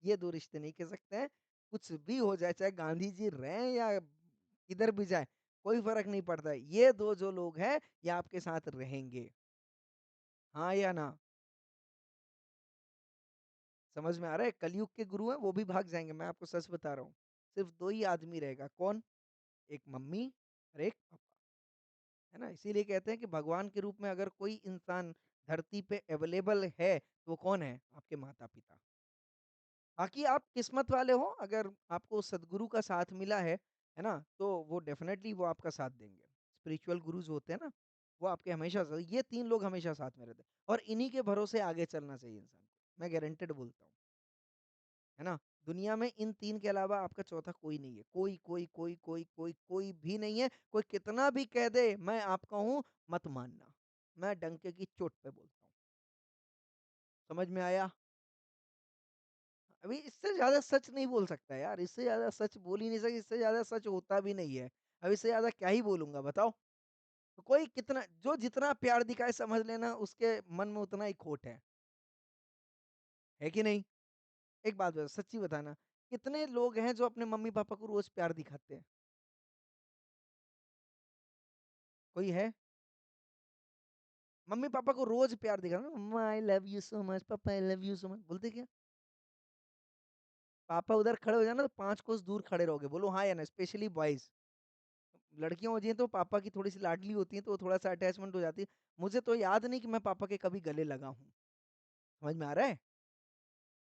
ये 2 रिश्ते नहीं खिसकते हैं। कुछ भी हो जाए, चाहे गांधी जी रहें या किधर भी जाएँ, कोई फ़र्क नहीं पड़ता है। ये 2 जो लोग हैं, ये आपके साथ रहेंगे। हाँ या ना? समझ में आ रहा है? कलयुग के गुरु हैं, वो भी भाग जाएँगे, मैं आपको सच बता रहा हूँ। सिर्फ़ 2 ही आदमी रहेगा, कौन? एक मम्मी और एक पापा, है ना? इसीलिए कहते हैं कि भगवान के रूप में अगर कोई इंसान धरती पे अवेलेबल है, तो वो कौन है? आपके माता-पिता। बाकी आप किस्मत वाले हो, अगर आपको सद्गुरु का साथ मिला है ना? तो वो डेफ़िनेटली वो आपका साथ देंगे। स्पिरिचुअल गुरुज़ होते हैं ना, वो आपके हमेशा स ये 3 लोग हमेशा साथ में रहते हैं और इन्हीं के भरोसे आगे चलना चाहिए इंसान को। मैं गारंटीड बोलता हूँ, है ना? दुनिया में इन 3 के अलावा आपका चौथा कोई नहीं है। कोई भी नहीं है। कोई कितना भी कह दे, मैं आपका हूँ, मत मानना। मैं डंके की चोट पे बोलता हूँ। समझ में आया? अभी इससे ज़्यादा सच नहीं बोल सकता यार, इससे ज़्यादा सच बोल ही नहीं सकता, इससे ज़्यादा सच होता भी नहीं है। अब इससे ज़्यादा क्या ही बोलूँगा बताओ? तो कोई कितना जो जितना प्यार दिखाए समझ लेना उसके मन में उतना ही खोट है कि नहीं? एक बात बता सच्ची बताना, कितने लोग हैं जो अपने मम्मी-पापा को रोज़ प्यार दिखाते हैं? कोई है? मम्मी-पापा को रोज़ प्यार दिखाना, मम्मा I love you so much, पापा I love you so much, बोलते क्या? पापा उधर खड़े हो जाए ना तो 5 कोस दूर खड़े रहोगे, बोलो हाँ या ना? Specially boys. लड़कियाँ होती हैं तो पापा की थोड़ी-सी लाडली होती हैं तो थोड़ा-सा अटैचमेंट हो जाती है। मुझे तो याद नहीं कि मैं पापा के कभी गले लगा हूँ। समझ में आ रहा है?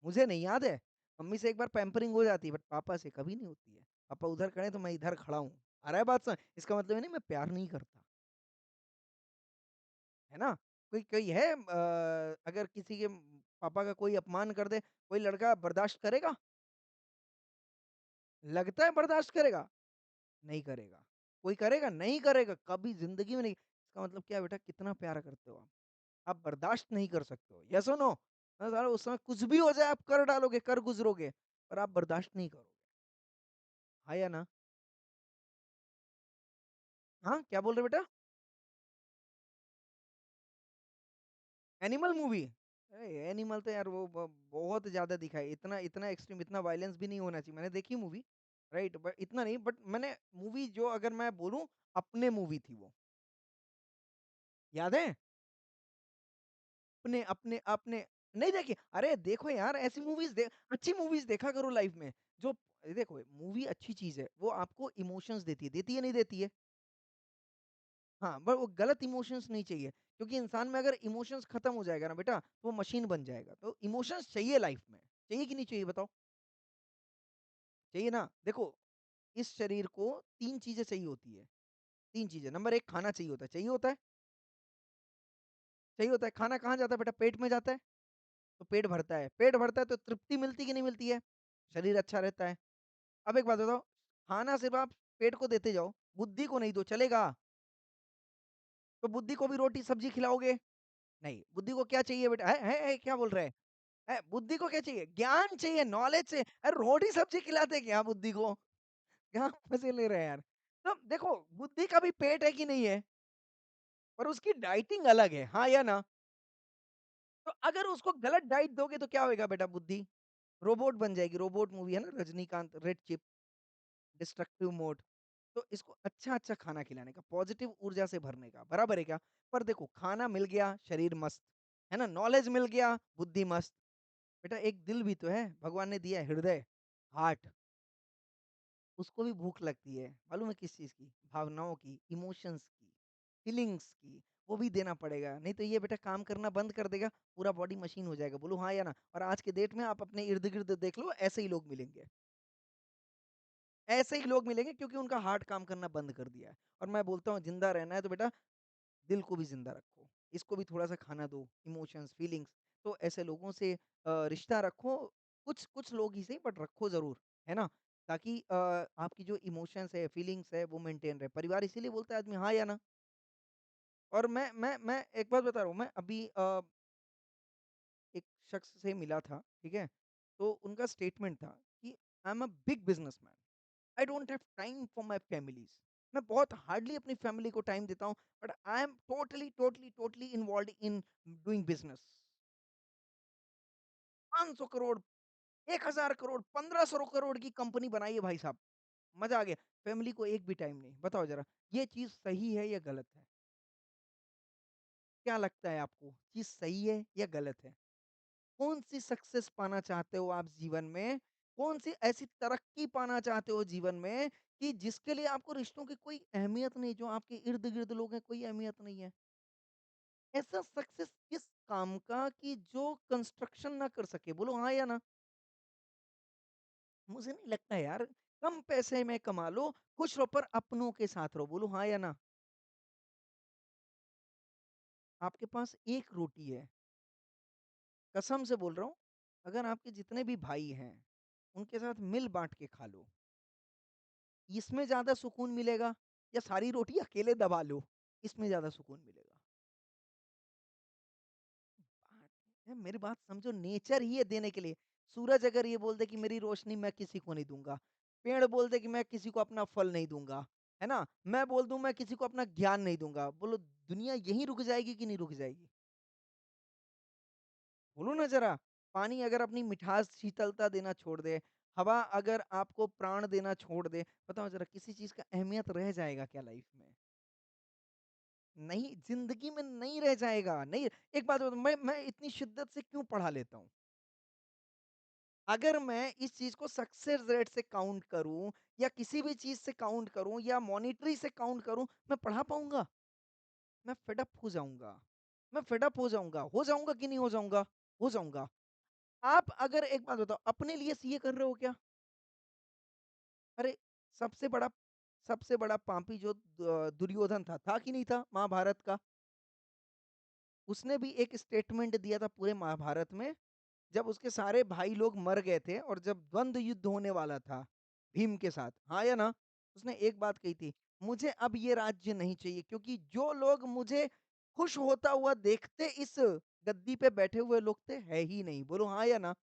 मुझे नहीं याद है। मम्मी से एक बार पैम्परिंग हो जाती है बट पापा से कभी नहीं होती है। पापा उधर खड़े हैं तो मैं इधर खड़ा हूँ। आ रहा है बात समझ? इसका मतलब ये नहीं मैं प्यार नहीं करता, है ना? कोई कोई है अगर किसी के पापा का कोई अपमान कर दे, कोई लड़का बर्दाश्त करेगा? लगता है बर्दाश्त करेगा? नहीं करेगा। कोई करेगा? नहीं करेगा, कभी ज़िंदगी में नहीं। इसका मतलब क्या है बेटा कितना प्यार करते हो आप? आप बर्दाश्त नहीं कर सकते हो। येस और नो? हाँ, साला उस समय कुछ भी हो जाए आप कर डालोगे, कर गुज़रोगे, पर आप बर्दाश्त नहीं करोगे। हाँ या ना? हाँ, क्या बोल रहे बेटा? Animal movie? अरे! एनिमल तो यार वो बहुत ज़्यादा दिखा है। इतना इतना एक्सट्रीम इतना वायलेंस भी नहीं होना चाहिए। मैंने देखी मूवी, राइट? बट इतना नहीं बट मैंने मूवी जो अगर मैं बोलूँ अपने मूवी थी वो। याद है? अपने अपने अपने नहीं देखी? अरे देखो यार ऐसी मूवीज़ अच्छी मूवीज़ देखा करो लाइफ़ में। जो देखो मूवी अच्छी चीज़ है, वो आपको इमोशंस देती है नहीं देती है? हाँ, पर वो गलत इमोशंस नहीं चाहिए, क्योंकि इंसान में अगर इमोशंस खत्म हो जाएगा ना बेटा, तो वो मशीन बन जाएगा। तो इमोशंस चाहिए लाइफ़ में, चाहिए कि नहीं चाहिए बताओ? चाहिए ना? देखो, इस शरीर को 3 चीज़ें चाहिए होती है, 3 चीज़ें। नंबर 1 खाना चाहिए होता है, चाहिए होता है? चाहिए होता है। खाना कहाँ जाता है बेटा? पेट में जाता है, तो पेट भरता है तो तृप्ति मिलती है कि नहीं मिलती है? शरीर अच्छा रहता है। अब एक बात बताओ, खाना सिर्फ़ आप पेट को देते जाओ, बुद्धि को नहीं दो, चलेगा? तो बुद्धि को भी रोटी-सब्ज़ी खिलाओगे? नहीं, बुद्धि को क्या चाहिए बेटा? है, क्या बोल रहे हैं? बुद्धि को क्या चाहिए? ज्ञान चाहिए, नॉलेज चाहिए। अरे रोटी-सब्ज़ी खिलाते क्या बुद्धि को? क्या मज़े ले रहे हैं यार? तो देखो, बुद्धि का भी पेट है कि नहीं है? और उसकी डाइटिंग अलग है, हाँ या ना? तो अगर उसको गलत डाइट दोगे तो क्या होएगा बेटा बुद्धि? रोबोट बन जाएगी, रोबोट मूवी है ना Rajinikanth, red chip, destructive mode. तो इसको अच्छा-अच्छा खाना खिलाने का, पॉज़िटिव ऊर्जा से भरने का, बराबर है क्या? पर देखो खाना मिल गया, शरीर मस्त, है ना? नॉलेज मिल गया, बुद्धि मस्त। बेटा एक दिल भी तो है, भगवान ने दिया है हृदय, हार्ट, उसको भी भूख लगती है। मालूम है किस चीज़ की? भावनाओं की, इमोशंस की, फीलिंग्स की, वो भी देना पड़ेगा। नहीं तो ये बेटा काम करना बंद कर देगा, पूरा बॉडी मशीन हो जाएगा। बोलो हाँ या ना? और आज के डेट में आप अपने इर्द-गिर्द देख लो, ऐसे ही लोग मिलेंगे। ऐसे ही लोग मिलेंगे क्योंकि उनका हार्ट काम करना बंद कर दिया है। और मैं बोलता हूँ ज़िंदा रहना है तो बेटा दिल को भी ज़िंदा रखो। इसको भी थोड़ा-सा खाना दो, इमोशंस, फीलिंग्स। तो ऐसे लोगों से रिश्ता रखो, कुछ कुछ लोग ही सही बट रखो ज़रूर, है ना? ताकि आपकी जो इमोशंस है, फीलिंग्स है वो मेंटेन रहे। परिवार इसीलिए बोलता है आदमी हाँ या ना। और मैं एक बात बता रहा हूँ, मैं अभी एक शख्स से मिला था, ठीक है? तो उनका स्टेटमेंट था कि I am a big businessman. I don't have time for my families. मैं बहुत हार्डली अपनी फैमिली को टाइम देता हूँ, but I am totally involved in doing business. 500 crore, 1000 crore, 1500 crore की कंपनी बनाई है भाई साहब। मज़ा आ गया। फैमिली को एक भी टाइम नहीं। बताओ ज़रा, ये चीज़ सही है या गलत है? क्या लगता है आपको? चीज़ सही है या गलत है? कौन-सी सक्सेस पाना चाहते हो आप जीवन में? कौन-सी ऐसी तरक्की पाना चाहते हो जीवन में कि जिसके लिए आपको रिश्तों की कोई अहमियत नहीं, जो आपके इर्द-गिर्द लोग हैं, कोई अहमियत नहीं है? ऐसा सक्सेस किस काम का कि जो कंस्ट्रक्शन ना कर सके? बोलो हाँ या ना? मुझे नहीं लगता यार। कम पैसे में कमा लो, खुश रहो पर अपनों के साथ रहो। बोलो हाँ या ना? आपके पास 1 रोटी है, कसम से बोल रहा हूँ, अगर आपके जितने भी भाई हैं, उनके साथ मिल-बाँट के खा लो। इसमें ज़्यादा सुकून मिलेगा या सारी रोटी अकेले दबा लो, इसमें ज़्यादा सुकून मिलेगा। बात मेरी बात समझो, नेचर ही है देने के लिए। सूरज अगर ये बोल दे कि मेरी रोशनी मैं किसी को नहीं दूँगा, पेड़ बोल दे कि मैं किसी को अपना फल नहीं दूँगा, है ना? मैं बोल दूँ मैं किसी को अपना ज्ञान नहीं दूँगा, बोलो दुनिया यहीं रुक जाएगी कि नहीं रुक जाएगी? बोलो ना ज़रा। पानी अगर अपनी मिठास, शीतलता देना छोड़ दे, हवा अगर आपको प्राण देना छोड़ दे, बताओ ज़रा किसी चीज़ का अहमियत रह जाएगा क्या लाइफ़ में? नहीं, ज़िंदगी में नहीं रह जाएगा, नहीं। एक बात बताऊँ, मैं इतनी शिद्दत से क्यों पढ़ा लेता हूँ? अगर मैं इस चीज़ को सक्सेस रेट से काउंट करूँ या किसी भी चीज़ से काउंट करूँ या मॉनेटरी से काउंट करूँ, मैं पढ़ा पाऊँगा? मैं फेड अप हो जाऊँगा। मैं फेड अप हो जाऊँगा कि नहीं हो जाऊँगा? हो जाऊँगा। आप अगर एक बात बताओ, अपने लिए सीए कर रहे हो क्या? अरे! सबसे बड़ा सबसे बड़ा पापी जो दुर्योधन था कि नहीं था महाभारत का? उसने भी एक स्टेटमेंट दिया था पूरे महाभारत में, जब उसके सारे भाई लोग मर गए थे और जब द्वंद्व युद्ध होने वाला था भीम के साथ, हाँ या ना? उसने एक बात कही थी, मुझे अब ये राज्य नहीं चाहिए क्योंकि जो लोग मुझे खुश होता हुआ देखते इस गद्दी पे बैठे हुए लोग थे, है ही नहीं। बोलो हाँ या ना?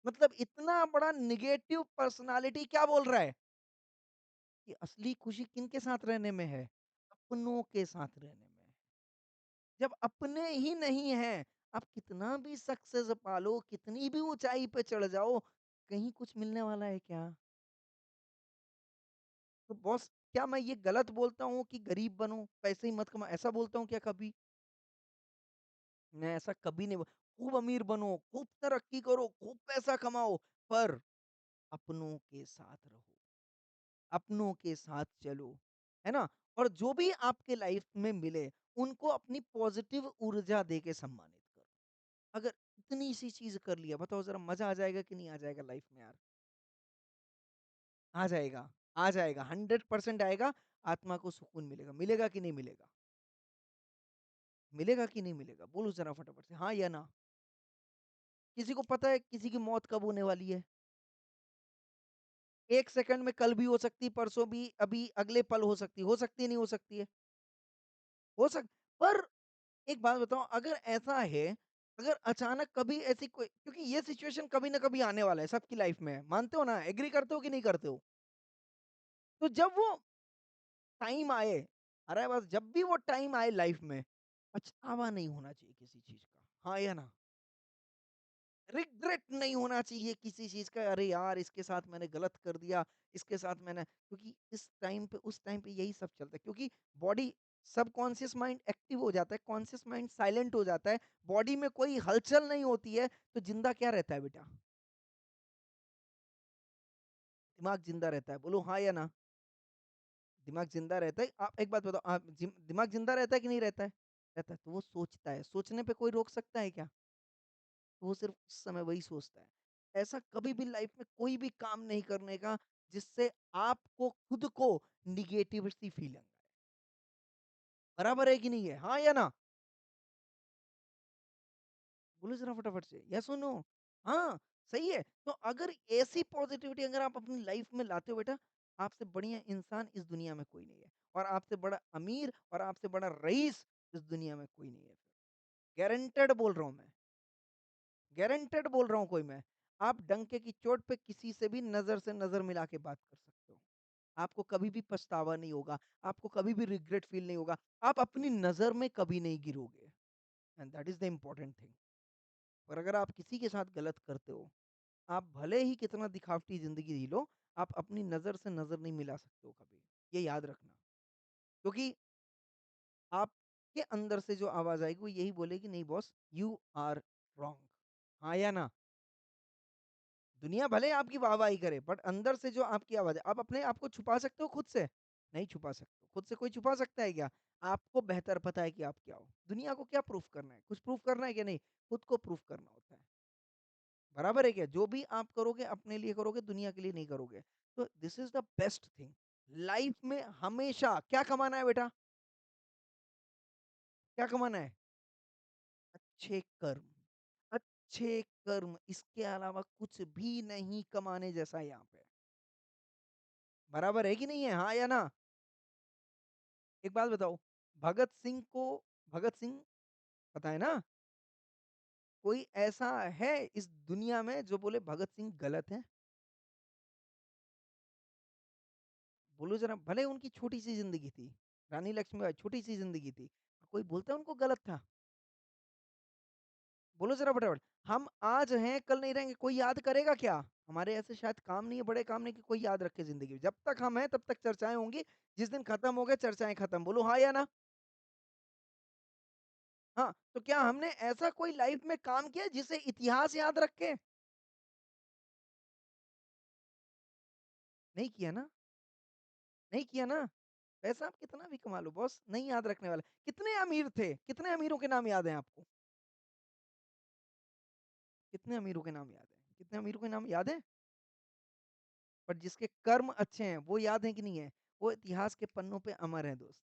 मतलब इतना बड़ा नेगेटिव पर्सनैलिटी क्या बोल रहा है कि असली खुशी किनके साथ रहने में है? अपनों के साथ रहने में है। जब अपने ही नहीं हैं, आप कितना भी सक्सेस पालो, कितनी भी ऊँचाई पे चढ़ जाओ, कहीं कुछ मिलने वाला है क्या? तो बॉस, क्या मैं ये गलत बोलता हूँ कि गरीब बनो, पैसे ही मत कमाओ, ऐसा बोलता हूँ क्या कभी? मैं ऐसा कभी नहीं बो खूब अमीर बनो, खूब तरक्की करो, खूब पैसा कमाओ, पर अपनों के साथ रहो, अपनों के साथ चलो, है ना? और जो भी आपके लाइफ में मिले, उनको अपनी पॉज़िटिव ऊर्जा दे के सम्मानित करो। अगर इतनी सी चीज़ कर लिया, बताओ ज़रा मज़ा आ जाएगा कि नहीं आ जाएगा लाइफ में यार? आ जाएगा, 100% आएगा, आत्मा को सुकून मिलेगा। मिलेगा कि नहीं मिलेगा? मिलेगा कि नहीं मिलेगा? बोलो ज़रा फटाफट से, हाँ या ना? किसी को पता है किसी की मौत कब होने वाली है? 1 सेकंड में कल भी हो सकती है, परसों भी, अभी अगले पल हो सकती है, नहीं हो सकती है? हो सक पर एक बात बताओ, अगर ऐसा है, अगर अचानक कभी ऐसी कोई, क्योंकि ये सिचुएशन कभी ना कभी आने वाला है सबकी लाइफ में, मानते हो ना? एग्री करते हो कि नहीं करते हो? तो जब वो टाइम आए, अरे बस जब भी वो टाइम आए लाइफ में, पछतावा नहीं होना चाहिए किसी चीज़ का। हाँ या ना? रिग्रेट नहीं होना चाहिए किसी चीज़ का, अरे यार! इसके साथ मैंने गलत कर दिया, इसके साथ मैंने, क्योंकि इस टाइम पे उस टाइम पे यही सब चलता है, क्योंकि बॉडी, सबकॉन्शियस माइंड एक्टिव हो जाता है, कॉन्शियस माइंड साइलेंट हो जाता है, बॉडी में कोई हलचल नहीं होती है, तो ज़िंदा क्या रहता है बेटा? दिमाग ज़िंदा रहता है। बोलो हाँ या ना? दिमाग ज़िंदा रहता है। आप एक बात बताओ, आप दिमाग ज़िंदा रहता है कि नहीं रहता है? रहता है, तो वो सोचता है। सोचने पे कोई रोक सकता है क्या? तो वो सिर्फ़ उस समय वही सोचता है। ऐसा कभी भी लाइफ़ में कोई भी काम नहीं करने का, जिससे आपको खुद को नेगेटिविटी फीलिंग आए। बराबर है कि नहीं है? हाँ या ना? बोलो ज़रा फटाफट से, येस और नो? हाँ, सही है। तो अगर ऐसी पॉज़िटिविटी अगर आप अपनी लाइफ़ में लाते हो बेटा, आपसे बढ़िया इंसान इस दुनिया में कोई नहीं है और आपसे बड़ा अमीर और आपसे बड़ा रईस इस दुनिया में कोई नहीं है। गारंटेड बोल रहा हूँ मैं, गारंटेड बोल रहा हूँ कोई मैं। आप डंके की चोट पे किसी से भी नज़र से नज़र मिला के बात कर सकते हो। आपको कभी भी पछतावा नहीं होगा, आपको कभी भी रिग्रेट फ़ील नहीं होगा। आप अपनी नज़र में कभी नहीं गिरोगे and that is the important thing. और अगर आप किसी के साथ गलत करते हो, आप भले ही कितना दिखावटी ज़िंदगी जी लो, आप अपनी नज़र से नज़र नहीं मिला सकते हो कभी। ये याद रखना। क्योंकि आपके अंदर से जो आवाज़ आएगी वो यही बोलेगी नहीं बॉस यू आर रॉन्ग। हाँ या ना? दुनिया भले आपकी वाह-वाही करे बट अंदर से जो आपकी आवाज़ है आप अपने आप को छुपा सकते हो खुद से? नहीं छुपा सकते हो। खुद से कोई छुपा सकता है क्या? आपको बेहतर पता है कि आप क्या हो। दुनिया को क्या प्रूफ करना है? कुछ प्रूफ करना है कि नहीं? खुद को प्रूफ करना होता है। बराबर है क्या? जो भी आप करोगे अपने लिए करोगे, दुनिया के लिए नहीं करोगे। तो this is the best thing. Life में हमेशा क्या कमाना है बेटा? क्या कमाना है? अच्छे कर्म, अच्छे कर्म, इसके अलावा कुछ भी नहीं कमाने जैसा है यहाँ पे। बराबर है कि नहीं है? हाँ या ना? एक बात बताओ, भगत सिंह को भगत सिंह पता है ना? कोई ऐसा है इस दुनिया में जो बोले भगत सिंह गलत हैं? बोलो ज़रा, भले उनकी छोटी-सी ज़िंदगी थी, रानी लक्ष्मीबाई छोटी-सी ज़िंदगी थी, कोई बोलता है उनको गलत था? बोलो ज़रा फटाफट। हम आज हैं, कल नहीं रहेंगे, कोई याद करेगा क्या? हमारे ऐसे शायद काम नहीं है, बड़े काम नहीं कि कोई याद रखे ज़िंदगी में। जब तक हम हैं, तब तक चर्चाएँ होंगी, जिस दिन खत्म हो गए, चर्चाएँ खत्म। बोलो हाँ या ना? हाँ, तो क्या हमने ऐसा कोई लाइफ़ में काम किया जिसे इतिहास याद रखे? नहीं किया ना? नहीं किया ना? पैसा आप कितना भी कमा लो बॉस, नहीं याद रखने वाला। कितने अमीर थे? कितने अमीरों के नाम याद हैं आपको? कितने अमीरों के नाम याद हैं? कितने अमीरों के नाम याद हैं? पर जिसके कर्म अच्छे हैं, वो याद हैं कि नहीं है? वो इतिहास के पन्नों पे अमर हैं दोस्त।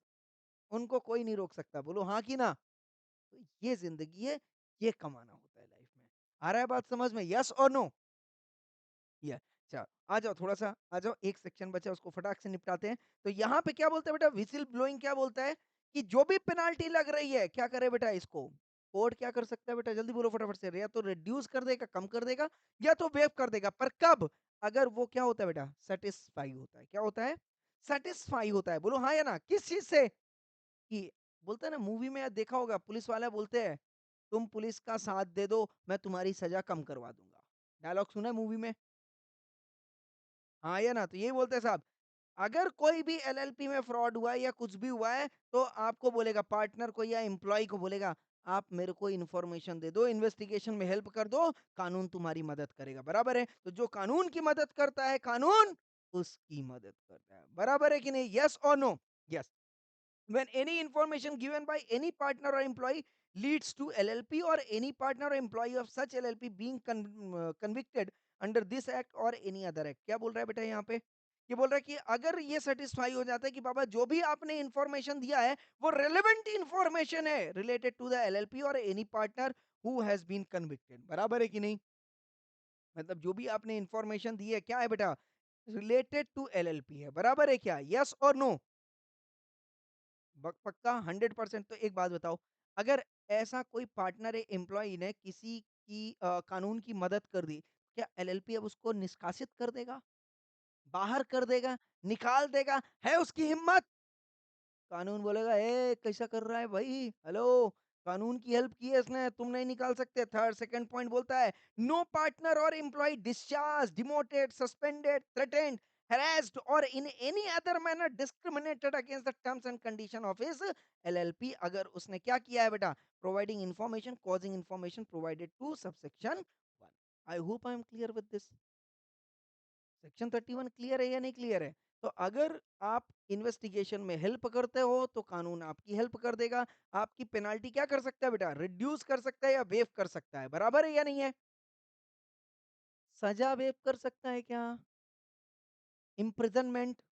उनको कोई नहीं रोक सकता। बोलो हाँ कि ना? तो ये ज़िंदगी है, ये कमाना होता है लाइफ़ में। आ रहा है बात समझ में? येस और नो? या अच्छा, आ जाओ थोड़ा-सा आ जाओ, एक सेक्शन बचा है उसको फटाक से निपटाते हैं। तो यहाँ पे क्या बोलता है बेटा व्हिसिल ब्लोइंग क्या बोलता है कि जो भी पेनल्टी लग रही है, क्या करे बेटा इसको? कोर्ट क्या कर सकता है बेटा जल्दी बोलो फटाफट से? या तो रिड्यूस कर देगा, कम कर देगा या तो वेव कर देगा। पर कब? अगर वो क्या होता है बेटा? सैटिस्फाई होता है। क्या होता है? सैटिस्फाई होता है। बोलो हाँ या ना? किस चीज़ से? कि बोलते हैं ना मूवी में देखा होगा पुलिस वाले बोलते हैं, "तुम पुलिस का साथ दे दो, मैं तुम्हारी सज़ा कम करवा दूँगा।" डायलॉग सुना है मूवी में? हाँ या ना? तो यही बोलते हैं साहब, अगर कोई भी एलएलपी में फ्रॉड हुआ है या कुछ भी हुआ है, तो आपको बोलेगा पार्टनर को या एम्प्लॉयी को बोलेगा, "आप मेरे को इन्फॉर्मेशन दे दो, इन्वेस्टिगेशन में हेल्प कर दो, कानून तुम्हारी मदद करेगा।" बराबर है? तो जो कानून की मदद करता है, कानून उसकी मदद करता है। बराबर है कि नहीं? येस और no? Yes. When any information given by any partner or employee leads to LLP or any partner or employee of such LLP being convicted under this act or any other act। क्या बोल रहा है बेटा यहाँ पे? ये बोल रहा है कि अगर ये सेटिस्फाई हो जाता है कि बाबा जो भी आपने इंफॉर्मेशन दिया है वो रेलेवेंट इंफॉर्मेशन है रिलेटेड टू द एलएलपी और any partner who has been convicted. बराबर है कि नहीं? मतलब जो भी आपने इंफॉर्मेशन दी है क्या है बेटा? रिलेटेड टू एलएलपी है। बराबर है क्या? यस और नो? पक्का 100%। तो एक बात बताओ, अगर ऐसा कोई पार्टनर या एम्प्लॉयी ने किसी की कानून की मदद कर दी, क्या एलएलपी अब उसको निष्कासित कर देगा? बाहर कर देगा? निकाल देगा? है उसकी हिम्मत? कानून बोलेगा, "ए कैसा कर रहा है भाई? हेलो, कानून की हेल्प की है इसने, तुम नहीं निकाल सकते।" थर्ड सेकंड पॉइंट बोलता है, "नो पार्टनर और employee discharge, demoted, suspended, threatened, harassed or in any other manner discriminated against the terms and condition of his LLP।" अगर उसने क्या किया है बेटा? Providing information, causing information provided to subsection 1। I hope I am clear with this। Section 31 clear है या नहीं clear है? तो अगर आप इन्वेस्टिगेशन में हेल्प करते हो तो कानून आपकी हेल्प कर देगा। आपकी पेनल्टी क्या कर सकता है बेटा? रिड्यूस कर सकता है या वेव कर सकता है। बराबर है या नहीं है? सज़ा वेव कर सकता है क्या? इम्प्रिजनमेंट,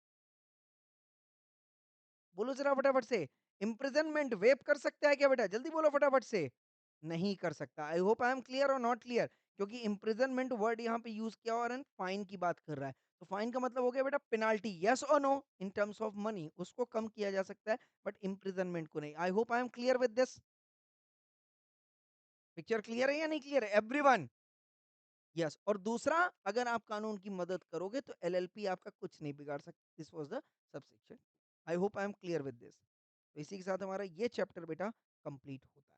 बोलो ज़रा फटाफट से। इम्प्रिजनमेंट वेप कर सकता है क्या बेटा? जल्दी बोलो फटाफट से। नहीं कर सकता। आई होप आई एम क्लियर और नॉट क्लियर? क्योंकि इम्प्रिजनमेंट वर्ड यहाँ पे यूज़ किया और फाइन की बात कर रहा है। तो फाइन का मतलब हो गया बेटा पेनल्टी, येस और no in terms of money उसको कम किया जा सकता है, बट इम्प्रिजनमेंट को नहीं। आई hope I am clear with this. Picture clear है या नहीं क्लियर है एवरीवन? यस। और दूसरा, अगर आप कानून की मदद करोगे तो एलएलपी आपका कुछ नहीं बिगाड़ सकती। This was the subsection. I hope I am clear with this. तो इसी के साथ हमारा ये चैप्टर बेटा कंप्लीट होता है।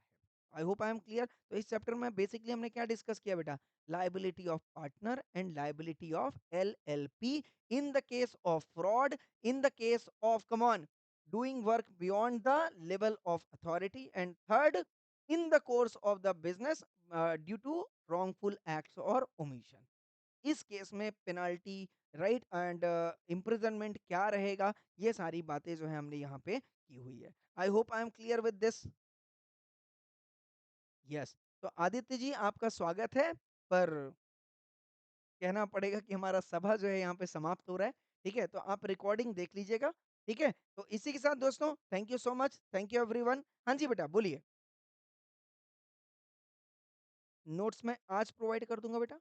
आई होप आई एम क्लियर। तो इस चैप्टर में बेसिकली हमने क्या डिस्कस किया बेटा? Liability of partner and liability of LLP in the case of fraud, in the case of come on doing work beyond the level of authority, and third, in the course of the business due to wrongful acts और omission। इस केस में penalty, right, and imprisonment क्या रहेगा, ये सारी बातें जो है हमने यहाँ पे की हुई है। आई hope I am clear with this. Yes. तो आदित्य जी आपका स्वागत है, पर कहना पड़ेगा कि हमारा सभा जो है यहाँ पे समाप्त हो रहा है। ठीक है, तो आप रिकॉर्डिंग देख लीजिएगा। ठीक है, तो इसी के साथ दोस्तों thank you so much, thank you everyone. हाँ जी बेटा बोलिए। नोट्स मैं आज प्रोवाइड कर दूंगा बेटा।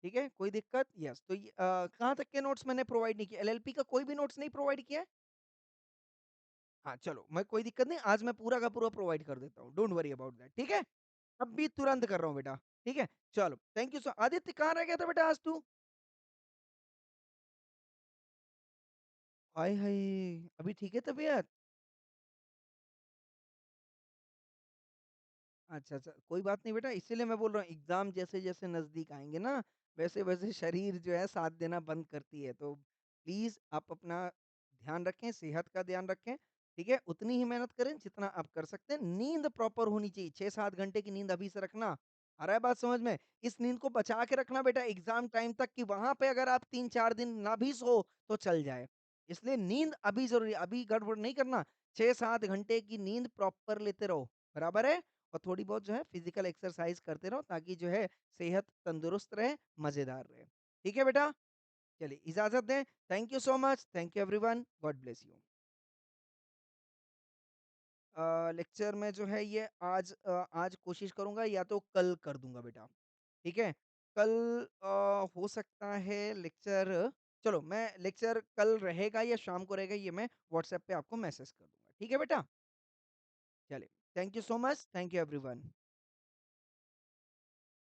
ठीक है, कोई दिक्कत? यस। तो ये कहाँ तक के नोट्स मैंने प्रोवाइड नहीं किए? एलएलपी का कोई भी नोट्स नहीं प्रोवाइड किया है? हाँ, चलो मैं कोई दिक्कत नहीं, आज मैं पूरा का पूरा प्रोवाइड कर देता हूँ, डोंट वरी अबाउट दैट, ठीक है? अभी तुरंत कर रहा हूँ बेटा, ठीक है? चलो, थैंक यू आदित्य कहाँ रह गया था बेटा आज तू? आय हाय! अभी ठीक है तबीयत? अच्छा, अच्छा, कोई बात नहीं बेटा, इसीलिए मैं बोल रहा हूँ एग्ज़ाम जैसे-जैसे नज़दीक आएँगे ना, वैसे-वैसे शरीर जो है साथ देना बंद करती है। तो प्लीज़ आप अपना ध्यान रखें, सेहत का ध्यान रखें, ठीक है? उतनी ही मेहनत करें जितना आप कर सकते हैं। नींद प्रॉपर होनी चाहिए, 6-7 घंटे की नींद अभी से रखना। आ रहा है बात समझ में? इस नींद को बचा के रखना बेटा एग्ज़ाम टाइम तक कि वहाँ पे अगर आप 3-4 दिन ना भी सो तो चल जाए। इसलिए नींद अभी ज़रूरी है, अभी गड़बड़ नहीं करना। 6-7 घंटे की नींद प्रॉपर लेते रहो, बराबर है? और थोड़ी बहुत जो है फिजिकल एक्सरसाइज करते रहो ताकि जो है सेहत तंदुरुस्त रहे, मज़ेदार रहे। ठीक है बेटा? चलिए इजाज़त दें। Thank you so much. Thank you everyone. God bless you. Lecture में जो है ये आज कोशिश करूँगा या तो कल कर दूँगा बेटा। ठीक है? कल हो सकता है लेक्चर, चलो मैं लेक्चर कल रहेगा या शाम को रहेगा ये मैं व्हाट्सएप पे आपको मैसेज कर दूँगा। ठीक है बेटा? चलिए, thank you so much. Thank you everyone.